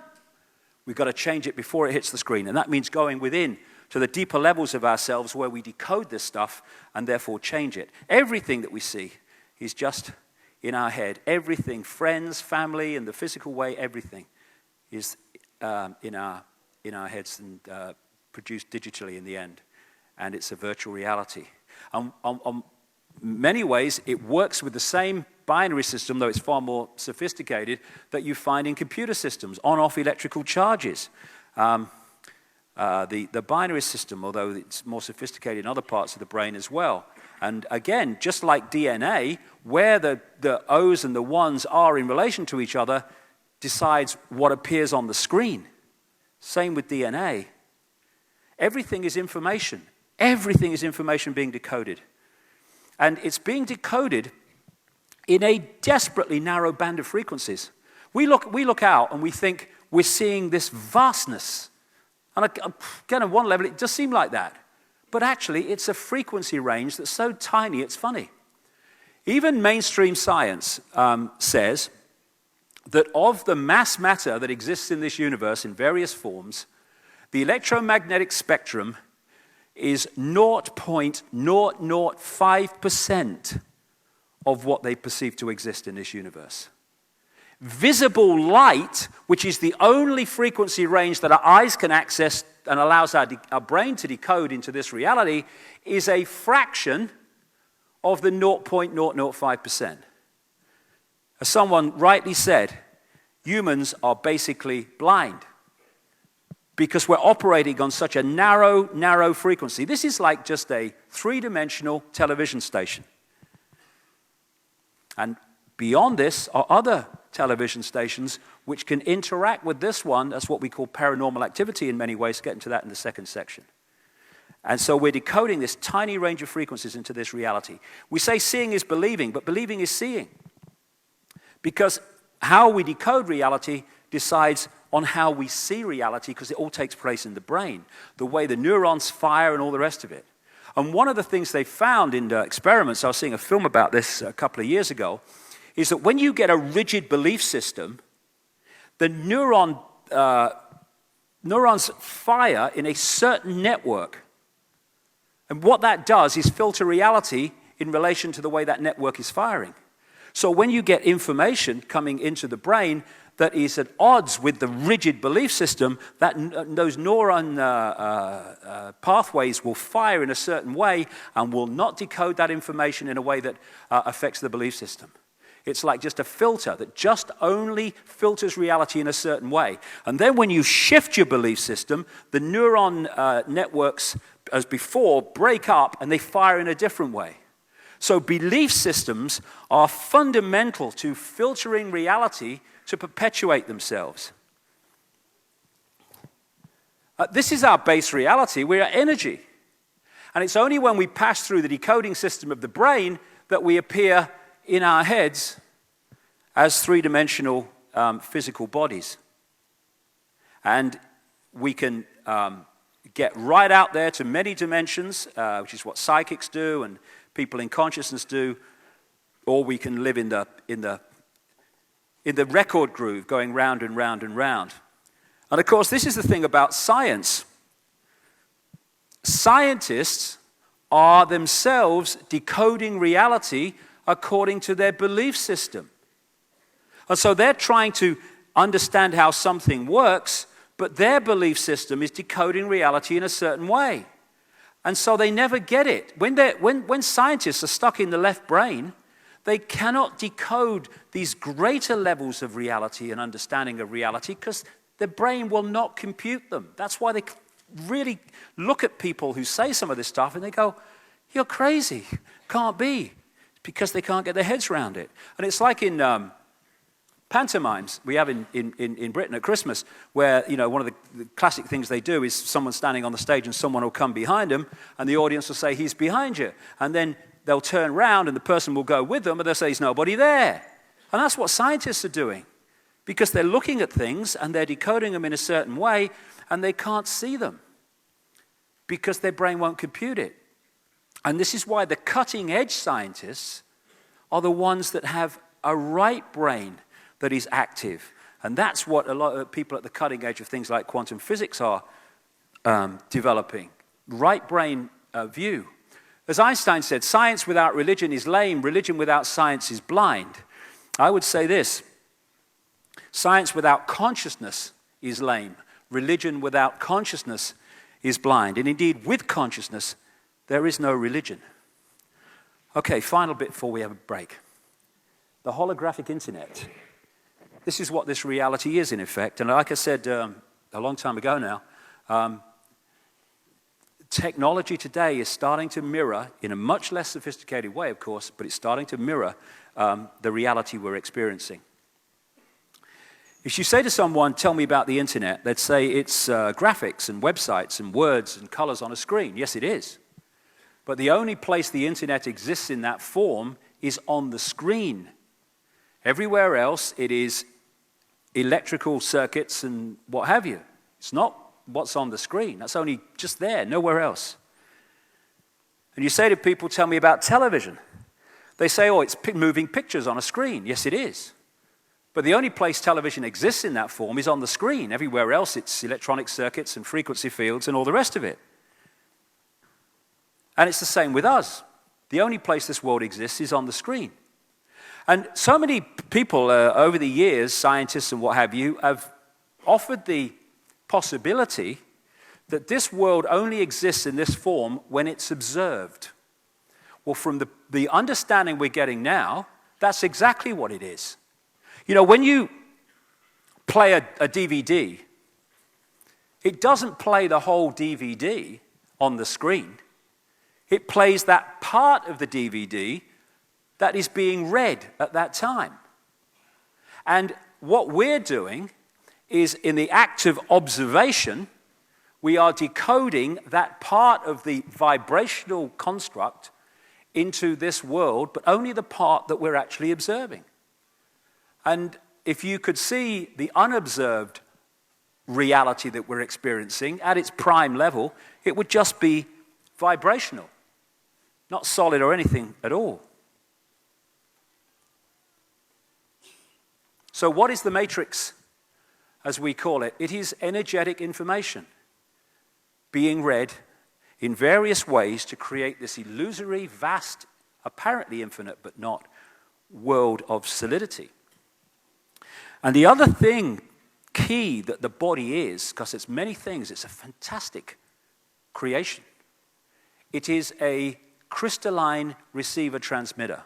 We've got to change it before it hits the screen. And that means going within to the deeper levels of ourselves where we decode this stuff and therefore change it. Everything that we see is just in our head. Everything, friends, family, in the physical way, everything is in our heads and produced digitally in the end. And it's a virtual reality. On many ways, it works with the same binary system, though it's far more sophisticated, that you find in computer systems, on-off electrical charges. The binary system, although it's more sophisticated in other parts of the brain as well. And again, just like DNA, where the O's and the 1's are in relation to each other decides what appears on the screen. Same with DNA. Everything is information. Everything is information being decoded. And it's being decoded in a desperately narrow band of frequencies. We look out and we think we're seeing this vastness. And again, on one level, it does seem like that. But actually, it's a frequency range that's so tiny, it's funny. Even mainstream science says that of the mass matter that exists in this universe in various forms, the electromagnetic spectrum is 0.005% of what they perceive to exist in this universe. Visible light, which is the only frequency range that our eyes can access and allows our brain to decode into this reality, is a fraction of the 0.005%. As someone rightly said, humans are basically blind because we're operating on such a narrow frequency. This is like just a three-dimensional television station. And beyond this are other television stations which can interact with this one. That's what we call paranormal activity in many ways. Get into that in the second section. And so we're decoding this tiny range of frequencies into this reality. We say seeing is believing, but believing is seeing. Because how we decode reality decides on how we see reality, because it all takes place in the brain, the way the neurons fire and all the rest of it. And one of the things they found in the experiments, I was seeing a film about this a couple of years ago, is that when you get a rigid belief system, the neurons fire in a certain network. And what that does is filter reality in relation to the way that network is firing. So when you get information coming into the brain that is at odds with the rigid belief system, those neuron pathways will fire in a certain way and will not decode that information in a way that affects the belief system. It's like just a filter that just only filters reality in a certain way. And then when you shift your belief system, the neuron networks, as before, break up and they fire in a different way. So belief systems are fundamental to filtering reality to perpetuate themselves. This is our base reality. We are energy. And it's only when we pass through the decoding system of the brain that we appear in our heads as three-dimensional physical bodies. And we can get right out there to many dimensions, which is what psychics do and people in consciousness do, or we can live in the record groove, going round and round and round. And of course, this is the thing about science. Scientists are themselves decoding reality according to their belief system. And so they're trying to understand how something works, but their belief system is decoding reality in a certain way. And so they never get it. When scientists are stuck in the left brain, they cannot decode these greater levels of reality and understanding of reality because their brain will not compute them. That's why they really look at people who say some of this stuff and they go, "You're crazy. Can't be." Because they can't get their heads around it. And it's like in pantomimes we have in Britain at Christmas, where one of the classic things they do is someone standing on the stage and someone will come behind them and the audience will say, "He's behind you." And then they'll turn around and the person will go with them and they'll say, "There's nobody there." And that's what scientists are doing, because they're looking at things and they're decoding them in a certain way and they can't see them because their brain won't compute it. And this is why the cutting edge scientists are the ones that have a right brain that is active. And that's what a lot of people at the cutting edge of things like quantum physics are developing. Right brain view. As Einstein said, science without religion is lame, religion without science is blind. I would say this: science without consciousness is lame, religion without consciousness is blind. And indeed, with consciousness, there is no religion. Okay, final bit before we have a break. The holographic internet. This is what this reality is, in effect. And like I said a long time ago now, technology today is starting to mirror, in a much less sophisticated way, of course, but it's starting to mirror the reality we're experiencing. If you say to someone, "Tell me about the internet," they'd say it's graphics and websites and words and colors on a screen. Yes, it is. But the only place the internet exists in that form is on the screen. Everywhere else, it is electrical circuits and what have you. It's not what's on the screen. That's only just there, nowhere else. And you say to people, "Tell me about television." They say, "Oh, it's moving pictures on a screen." Yes, it is. But the only place television exists in that form is on the screen. Everywhere else, it's electronic circuits and frequency fields and all the rest of it. And it's the same with us. The only place this world exists is on the screen. And so many people over the years, scientists and what have you, have offered the possibility that this world only exists in this form when it's observed. Well, from the understanding we're getting now, that's exactly what it is. When you play a DVD, it doesn't play the whole DVD on the screen. It plays that part of the DVD that is being read at that time. And what we're doing is, in the act of observation, we are decoding that part of the vibrational construct into this world, but only the part that we're actually observing. And if you could see the unobserved reality that we're experiencing at its prime level, it would just be vibrational, not solid or anything at all. So what is the matrix, as we call it? It is energetic information being read in various ways to create this illusory, vast, apparently infinite, but not, world of solidity. And the other thing, key, that the body is, because it's many things, it's a fantastic creation. It is a crystalline receiver-transmitter,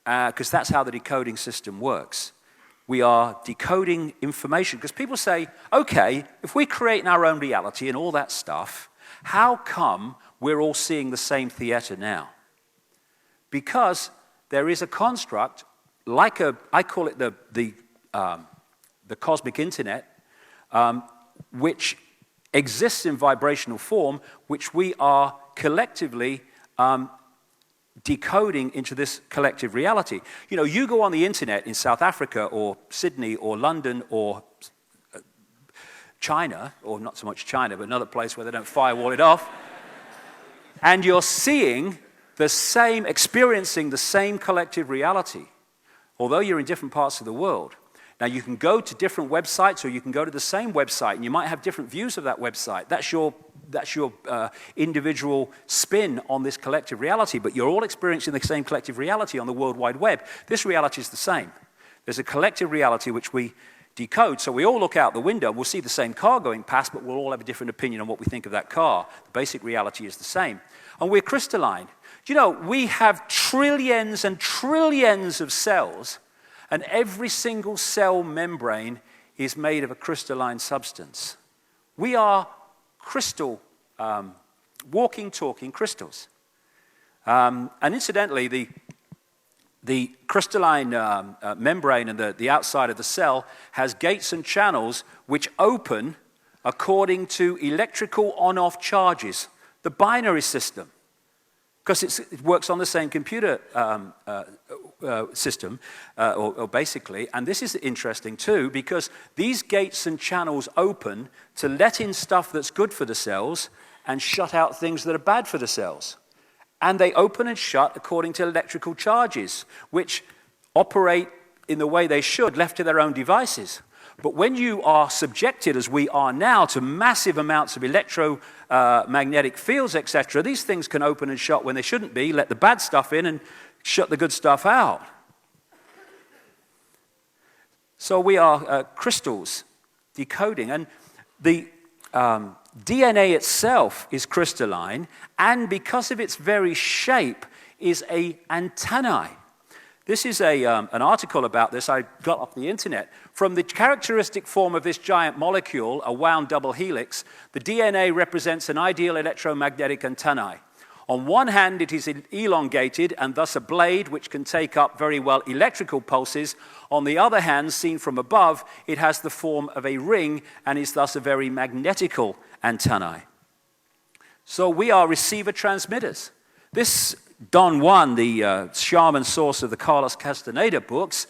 because that's how the decoding system works. We are decoding information, because people say, okay, if we're creating our own reality and all that stuff, how come we're all seeing the same theater now? Because there is a construct, I call it the cosmic internet, which exists in vibrational form, which we are collectively decoding into this collective reality. You know, you go on the internet in South Africa or Sydney or London or China, or not so much China, but another place where they don't firewall it off, and you're seeing the same, experiencing the same collective reality, although you're in different parts of the world. Now, you can go to different websites, or you can go to the same website, and you might have different views of that website. That's your individual spin on this collective reality, but you're all experiencing the same collective reality on the World Wide Web. This reality is the same. There's a collective reality which we decode, so we all look out the window, we'll see the same car going past, but we'll all have a different opinion on what we think of that car. The basic reality is the same. And we're crystalline. Do you know, we have trillions and trillions of cells, and every single cell membrane is made of a crystalline substance. We are crystal, walking, talking crystals. And incidentally, the crystalline membrane and the outside of the cell has gates and channels which open according to electrical on-off charges, the binary system, because it works on the same computer system, or basically, and this is interesting too, because these gates and channels open to let in stuff that's good for the cells and shut out things that are bad for the cells. And they open and shut according to electrical charges, which operate in the way they should, left to their own devices. But when you are subjected, as we are now, to massive amounts of electromagnetic fields, etc., these things can open and shut when they shouldn't be, let the bad stuff in and shut the good stuff out. So we are crystals decoding. And the DNA itself is crystalline, and because of its very shape, is an antennae. This is an article about this I got off the internet. From the characteristic form of this giant molecule, a wound double helix, the DNA represents an ideal electromagnetic antennae. On one hand, it is elongated and thus a blade which can take up very well electrical pulses. On the other hand, seen from above, it has the form of a ring and is thus a very magnetical antennae. So we are receiver transmitters. This Don Juan, the shaman source of the Carlos Castaneda books,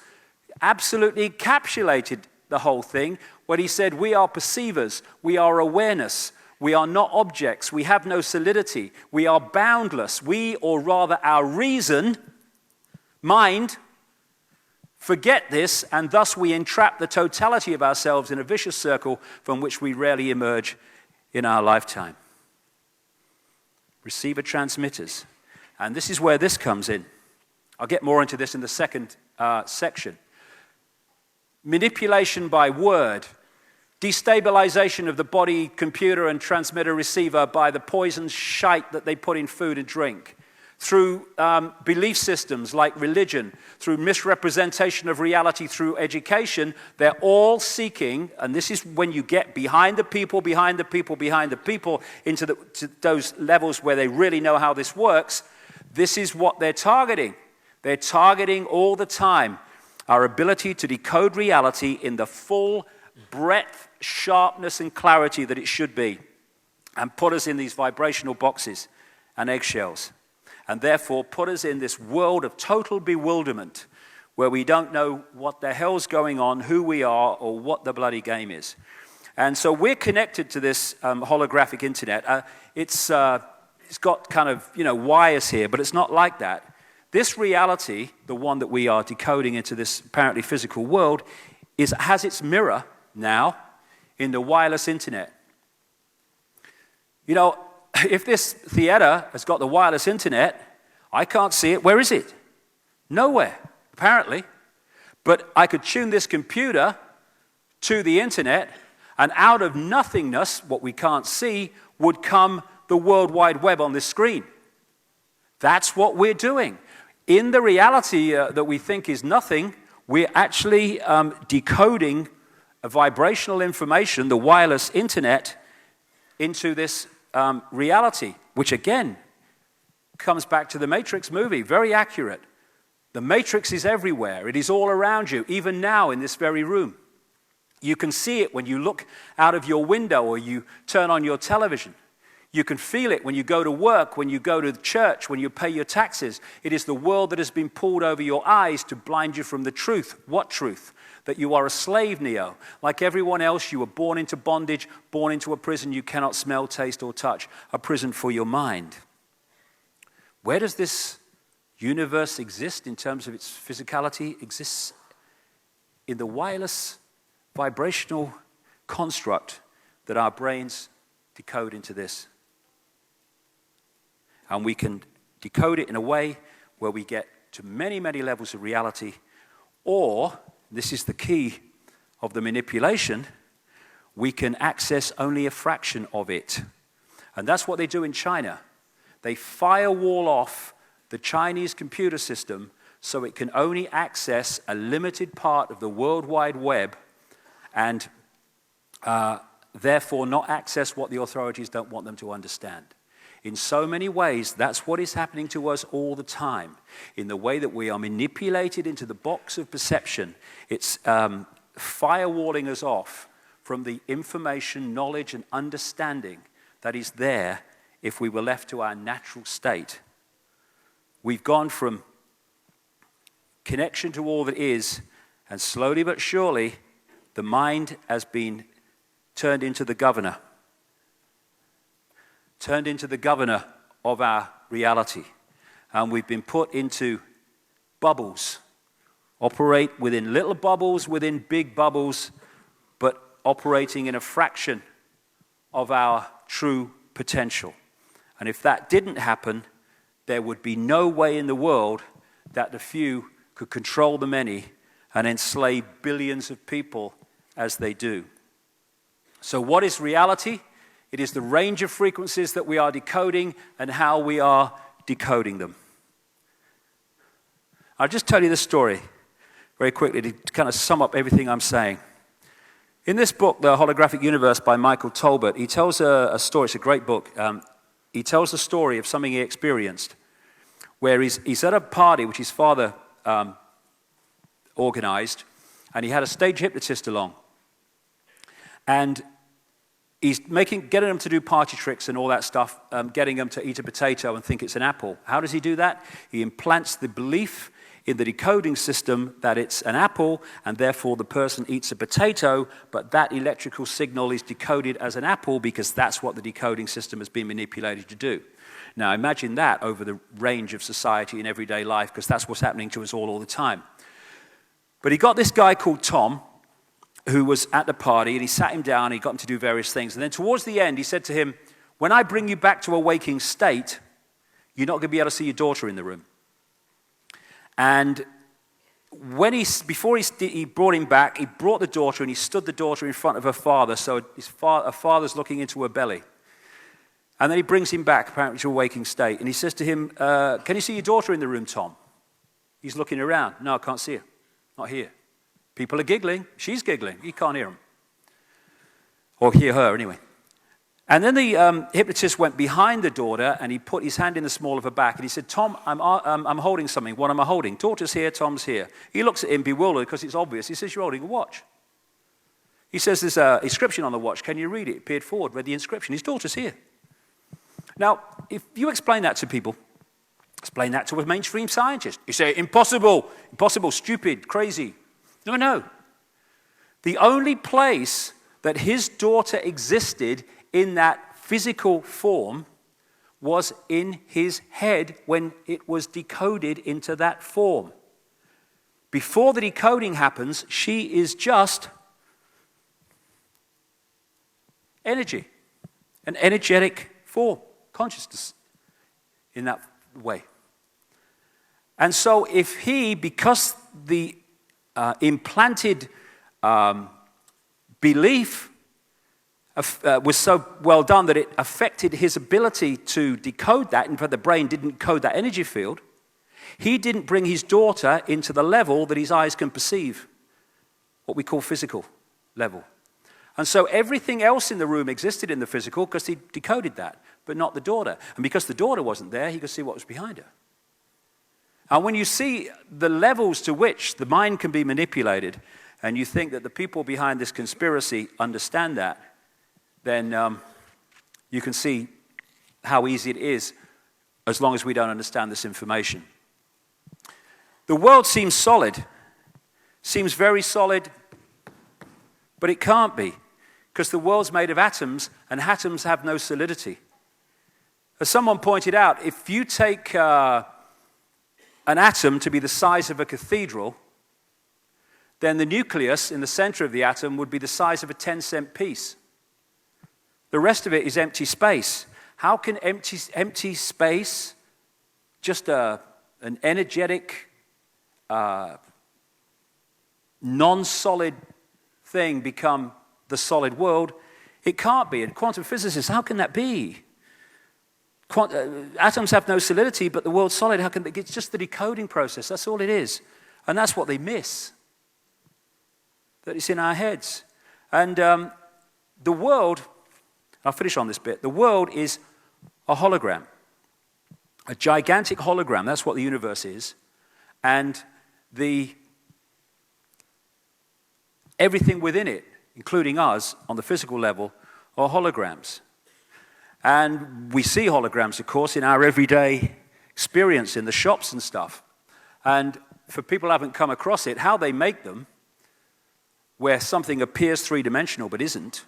absolutely encapsulated the whole thing when he said, we are perceivers, we are awareness, we are not objects, we have no solidity, we are boundless. We, or rather our reason, mind, forget this, and thus we entrap the totality of ourselves in a vicious circle from which we rarely emerge in our lifetime. Receiver transmitters. And this is where this comes in. I'll get more into this in the second section. Manipulation by word. Destabilization of the body, computer, and transmitter receiver by the poison shite that they put in food and drink. Through belief systems like religion, through misrepresentation of reality, through education, they're all seeking, and this is when you get behind the people, behind the people, behind the people, into to those levels where they really know how this works. This is what they're targeting. They're targeting all the time our ability to decode reality in the full breadth, sharpness, and clarity that it should be, and put us in these vibrational boxes and eggshells, and therefore put us in this world of total bewilderment where we don't know what the hell's going on, who we are, or what the bloody game is. And so we're connected to this holographic internet. It's got kind of, wires here, but it's not like that. This reality, the one that we are decoding into this apparently physical world, has its mirror now in the wireless internet. If this theater has got the wireless internet, I can't see it. Where is it? Nowhere, apparently. But I could tune this computer to the internet, and out of nothingness, what we can't see, would come the World Wide Web on this screen. That's what we're doing. In the reality that we think is nothing, we're actually decoding a vibrational information, the wireless internet, into this reality, which again comes back to the Matrix movie, very accurate. The Matrix is everywhere. It is all around you, even now in this very room. You can see it when you look out of your window or you turn on your television. You can feel it when you go to work, when you go to church, when you pay your taxes. It is the world that has been pulled over your eyes to blind you from the truth. What truth? That you are a slave, Neo. Like everyone else, you were born into bondage, born into a prison you cannot smell, taste, or touch. A prison for your mind. Where does this universe exist in terms of its physicality? It exists in the wireless vibrational construct that our brains decode into this. And we can decode it in a way where we get to many, many levels of reality, or, this is the key of the manipulation, we can access only a fraction of it. And that's what they do in China. They firewall off the Chinese computer system so it can only access a limited part of the World Wide Web and therefore not access what the authorities don't want them to understand. In so many ways, that's what is happening to us all the time. In the way that we are manipulated into the box of perception, it's firewalling us off from the information, knowledge, and understanding that is there if we were left to our natural state. We've gone from connection to all that is, and slowly but surely, the mind has been turned into the governor of our reality. And we've been put into bubbles, operate within little bubbles, within big bubbles, but operating in a fraction of our true potential. And if that didn't happen, there would be no way in the world that the few could control the many and enslave billions of people as they do. So what is reality? It is the range of frequencies that we are decoding and how we are decoding them. I'll just tell you this story very quickly to kind of sum up everything I'm saying. In this book, The Holographic Universe by Michael Tolbert, he tells a story. It's a great book. He tells the story of something he experienced where he's at a party which his father organized, and he had a stage hypnotist along. And he's getting them to do party tricks and all that stuff, getting them to eat a potato and think it's an apple. How does he do that? He implants the belief in the decoding system that it's an apple, and therefore the person eats a potato, but that electrical signal is decoded as an apple because that's what the decoding system has been manipulated to do. Now imagine that over the range of society and everyday life, because that's what's happening to us all the time. But he got this guy called Tom, who was at the party, and he sat him down, and he got him to do various things. And then towards the end, he said to him, when I bring you back to a waking state, you're not going to be able to see your daughter in the room. And before he brought him back, he brought the daughter, and he stood the daughter in front of her father, so her father's looking into her belly. And then he brings him back, apparently, to a waking state, and he says to him, can you see your daughter in the room, Tom? He's looking around. No, I can't see her. Not here. People are giggling. She's giggling. You can't hear them. Or hear her, anyway. And then the hypnotist went behind the daughter, and he put his hand in the small of her back, and he said, Tom, I'm holding something. What am I holding? Daughter's here, Tom's here. He looks at him bewildered because it's obvious. He says, you're holding a watch. He says, there's an inscription on the watch. Can you read it? He peered forward, read the inscription. His daughter's here. Now, if you explain that to people, explain that to a mainstream scientist. You say, impossible, stupid, crazy. No. The only place that his daughter existed in that physical form was in his head when it was decoded into that form. Before the decoding happens, she is just energy, an energetic form, consciousness in that way. And so if he, because the implanted belief was so well done that it affected his ability to decode that, in fact the brain didn't code that energy field, he didn't bring his daughter into the level that his eyes can perceive, what we call physical level. And so everything else in the room existed in the physical because he decoded that, but not the daughter. And because the daughter wasn't there, he could see what was behind her. And when you see the levels to which the mind can be manipulated, and you think that the people behind this conspiracy understand that, then you can see how easy it is as long as we don't understand this information. The world seems solid, seems very solid, but it can't be, because the world's made of atoms, and atoms have no solidity. As someone pointed out, if you take an atom to be the size of a cathedral, then the nucleus in the center of the atom would be the size of a 10-cent piece. The rest of it is empty space. How can empty space, just an energetic, non-solid thing, become the solid world? It can't be. And quantum physicists, how can that be? Atoms have no solidity, but the world's solid. How can they? It's just the decoding process. That's all it is. And that's what they miss. That it's in our heads. And the world, I'll finish on this bit. The world is a hologram. A gigantic hologram. That's what the universe is. And everything within it, including us, on the physical level, are holograms. And we see holograms, of course, in our everyday experience in the shops and stuff. And for people who haven't come across it, how they make them, where something appears three-dimensional but isn't,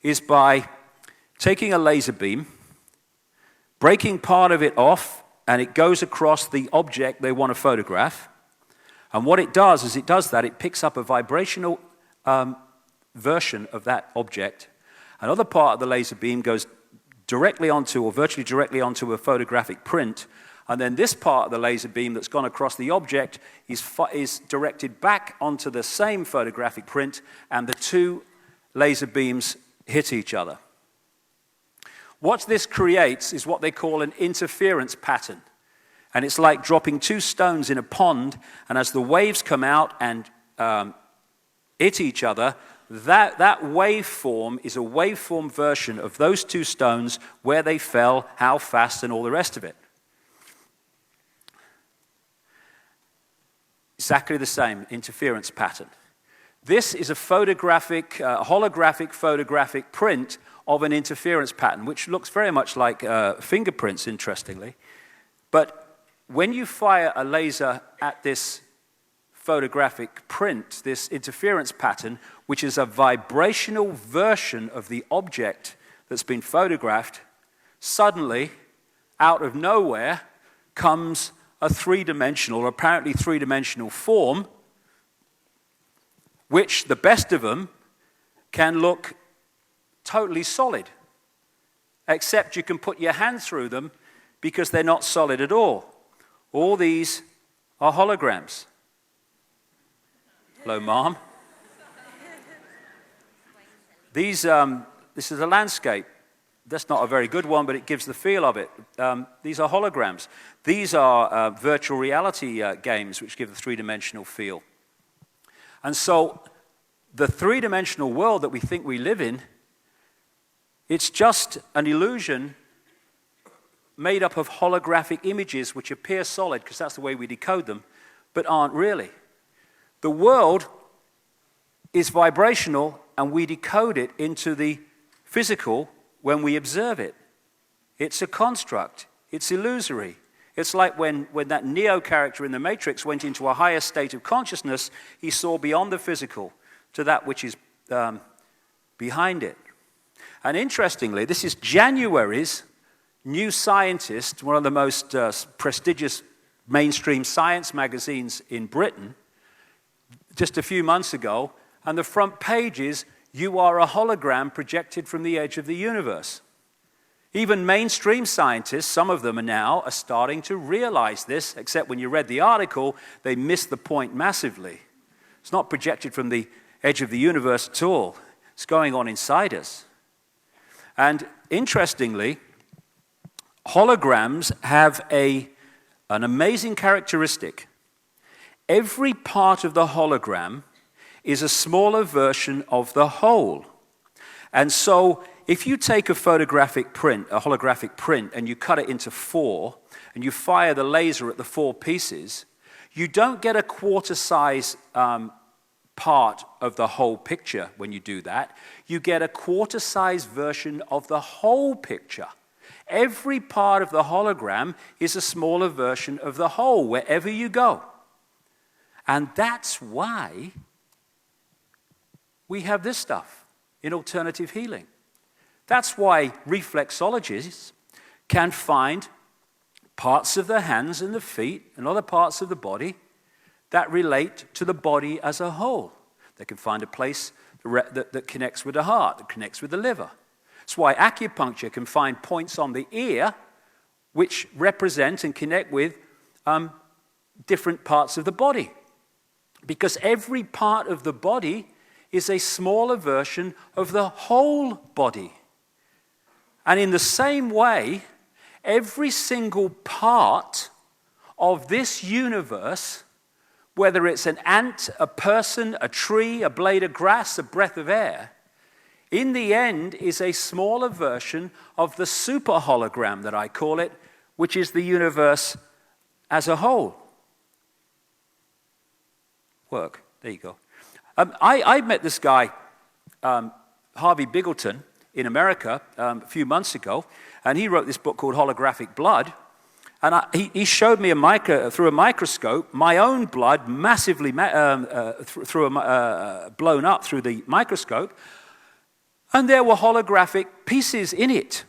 is by taking a laser beam, breaking part of it off, and it goes across the object they want to photograph. And what it does is it picks up a vibrational version of that object. Another part of the laser beam goes directly onto, or virtually directly onto, a photographic print. And then this part of the laser beam that's gone across the object is directed back onto the same photographic print, and the two laser beams hit each other. What this creates is what they call an interference pattern. And it's like dropping two stones in a pond, and as the waves come out and hit each other, that waveform is a waveform version of those two stones, where they fell, how fast, and all the rest of it. Exactly the same interference pattern. This is a holographic photographic print of an interference pattern, which looks very much like fingerprints, interestingly. But when you fire a laser at this photographic print, this interference pattern, which is a vibrational version of the object that's been photographed, suddenly, out of nowhere, comes a three-dimensional, or apparently three-dimensional form, which the best of them can look totally solid, except you can put your hand through them because they're not solid at all. All these are holograms. Hello, Mom. This is a landscape. That's not a very good one, but it gives the feel of it. These are holograms. These are virtual reality games, which give the three-dimensional feel. And so the three-dimensional world that we think we live in It's just an illusion made up of holographic images which appear solid, because that's the way we decode them, but aren't really. The world is vibrational, and we decode it into the physical when we observe it. It's a construct. It's illusory. It's like when that Neo character in the Matrix went into a higher state of consciousness, he saw beyond the physical to that which is behind it. And interestingly, this is January's New Scientist, one of the most prestigious mainstream science magazines in Britain, just a few months ago, and the front page is, "You are a hologram projected from the edge of the universe." Even mainstream scientists, some of them are starting to realize this, except when you read the article, they missed the point massively. It's not projected from the edge of the universe at all. It's going on inside us. And interestingly, holograms have an amazing characteristic. Every part of the hologram is a smaller version of the whole. And so if you take a holographic print, and you cut it into 4, and you fire the laser at the 4 pieces, you don't get a quarter-size part of the whole picture when you do that. You get a quarter-size version of the whole picture. Every part of the hologram is a smaller version of the whole wherever you go. And that's why we have this stuff in alternative healing. That's why reflexologists can find parts of the hands and the feet and other parts of the body that relate to the body as a whole. They can find a place that connects with the heart, that connects with the liver. That's why acupuncture can find points on the ear which represent and connect with different parts of the body. Because every part of the body is a smaller version of the whole body. And in the same way, every single part of this universe, whether it's an ant, a person, a tree, a blade of grass, a breath of air, in the end is a smaller version of the super hologram that I call it, which is the universe as a whole. Work. There you go. I met this guy, Harvey Biggleton, in America a few months ago, and he wrote this book called Holographic Blood. And he showed me through a microscope my own blood massively blown up through the microscope, and there were holographic pieces in it.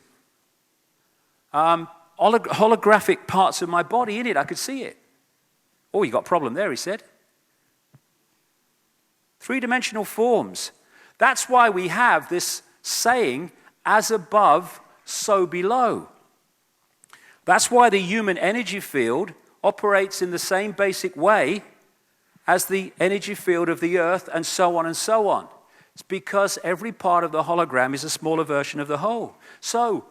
Holographic parts of my body in it. I could see it. "Oh, you got a problem there," he said. 3-dimensional forms. That's why we have this saying, "as above, so below." That's why the human energy field operates in the same basic way as the energy field of the earth, and so on and so on. It's because every part of the hologram is a smaller version of the whole. So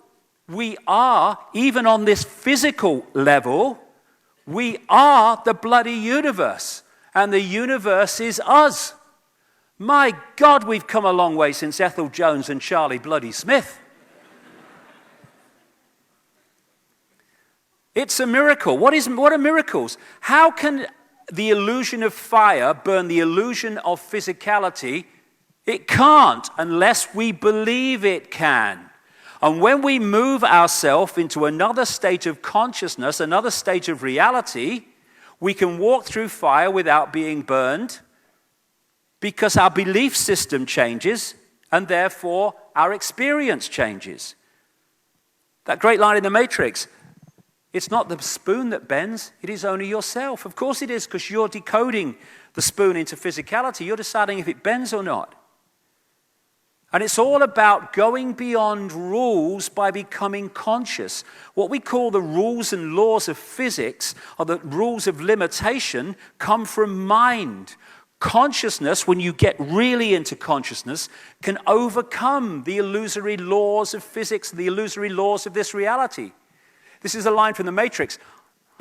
we are, even on this physical level, we are the bloody universe, and the universe is us. My God, we've come a long way since Ethel Jones and Charlie Bloody Smith. It's a miracle. What are miracles? How can the illusion of fire burn the illusion of physicality? It can't unless we believe it can. And when we move ourselves into another state of consciousness, another state of reality, we can walk through fire without being burned, because our belief system changes, and therefore our experience changes. That great line in the Matrix, it's not the spoon that bends, it is only yourself. Of course it is, because you're decoding the spoon into physicality. You're deciding if it bends or not. And it's all about going beyond rules by becoming conscious. What we call the rules and laws of physics, or the rules of limitation, come from mind. Consciousness, when you get really into consciousness, can overcome the illusory laws of physics, the illusory laws of this reality. This is a line from the Matrix.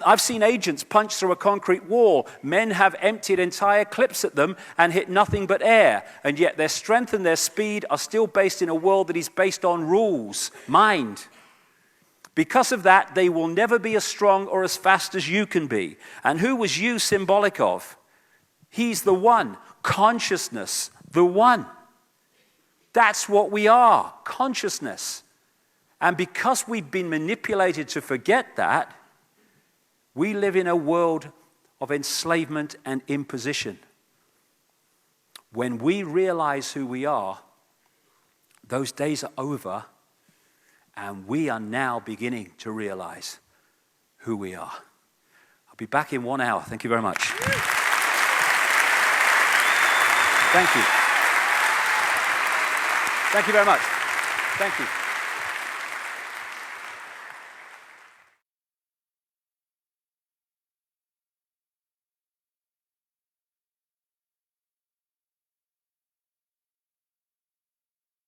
I've seen agents punch through a concrete wall. Men have emptied entire clips at them and hit nothing but air. And yet their strength and their speed are still based in a world that is based on rules, mind. Because of that, they will never be as strong or as fast as you can be. And who was you symbolic of? He's the one. Consciousness, the one. That's what we are, consciousness. And because we've been manipulated to forget that, we live in a world of enslavement and imposition. When we realize who we are, those days are over, and we are now beginning to realize who we are. I'll be back in 1 hour. Thank you very much. Thank you. Thank you very much. Thank you.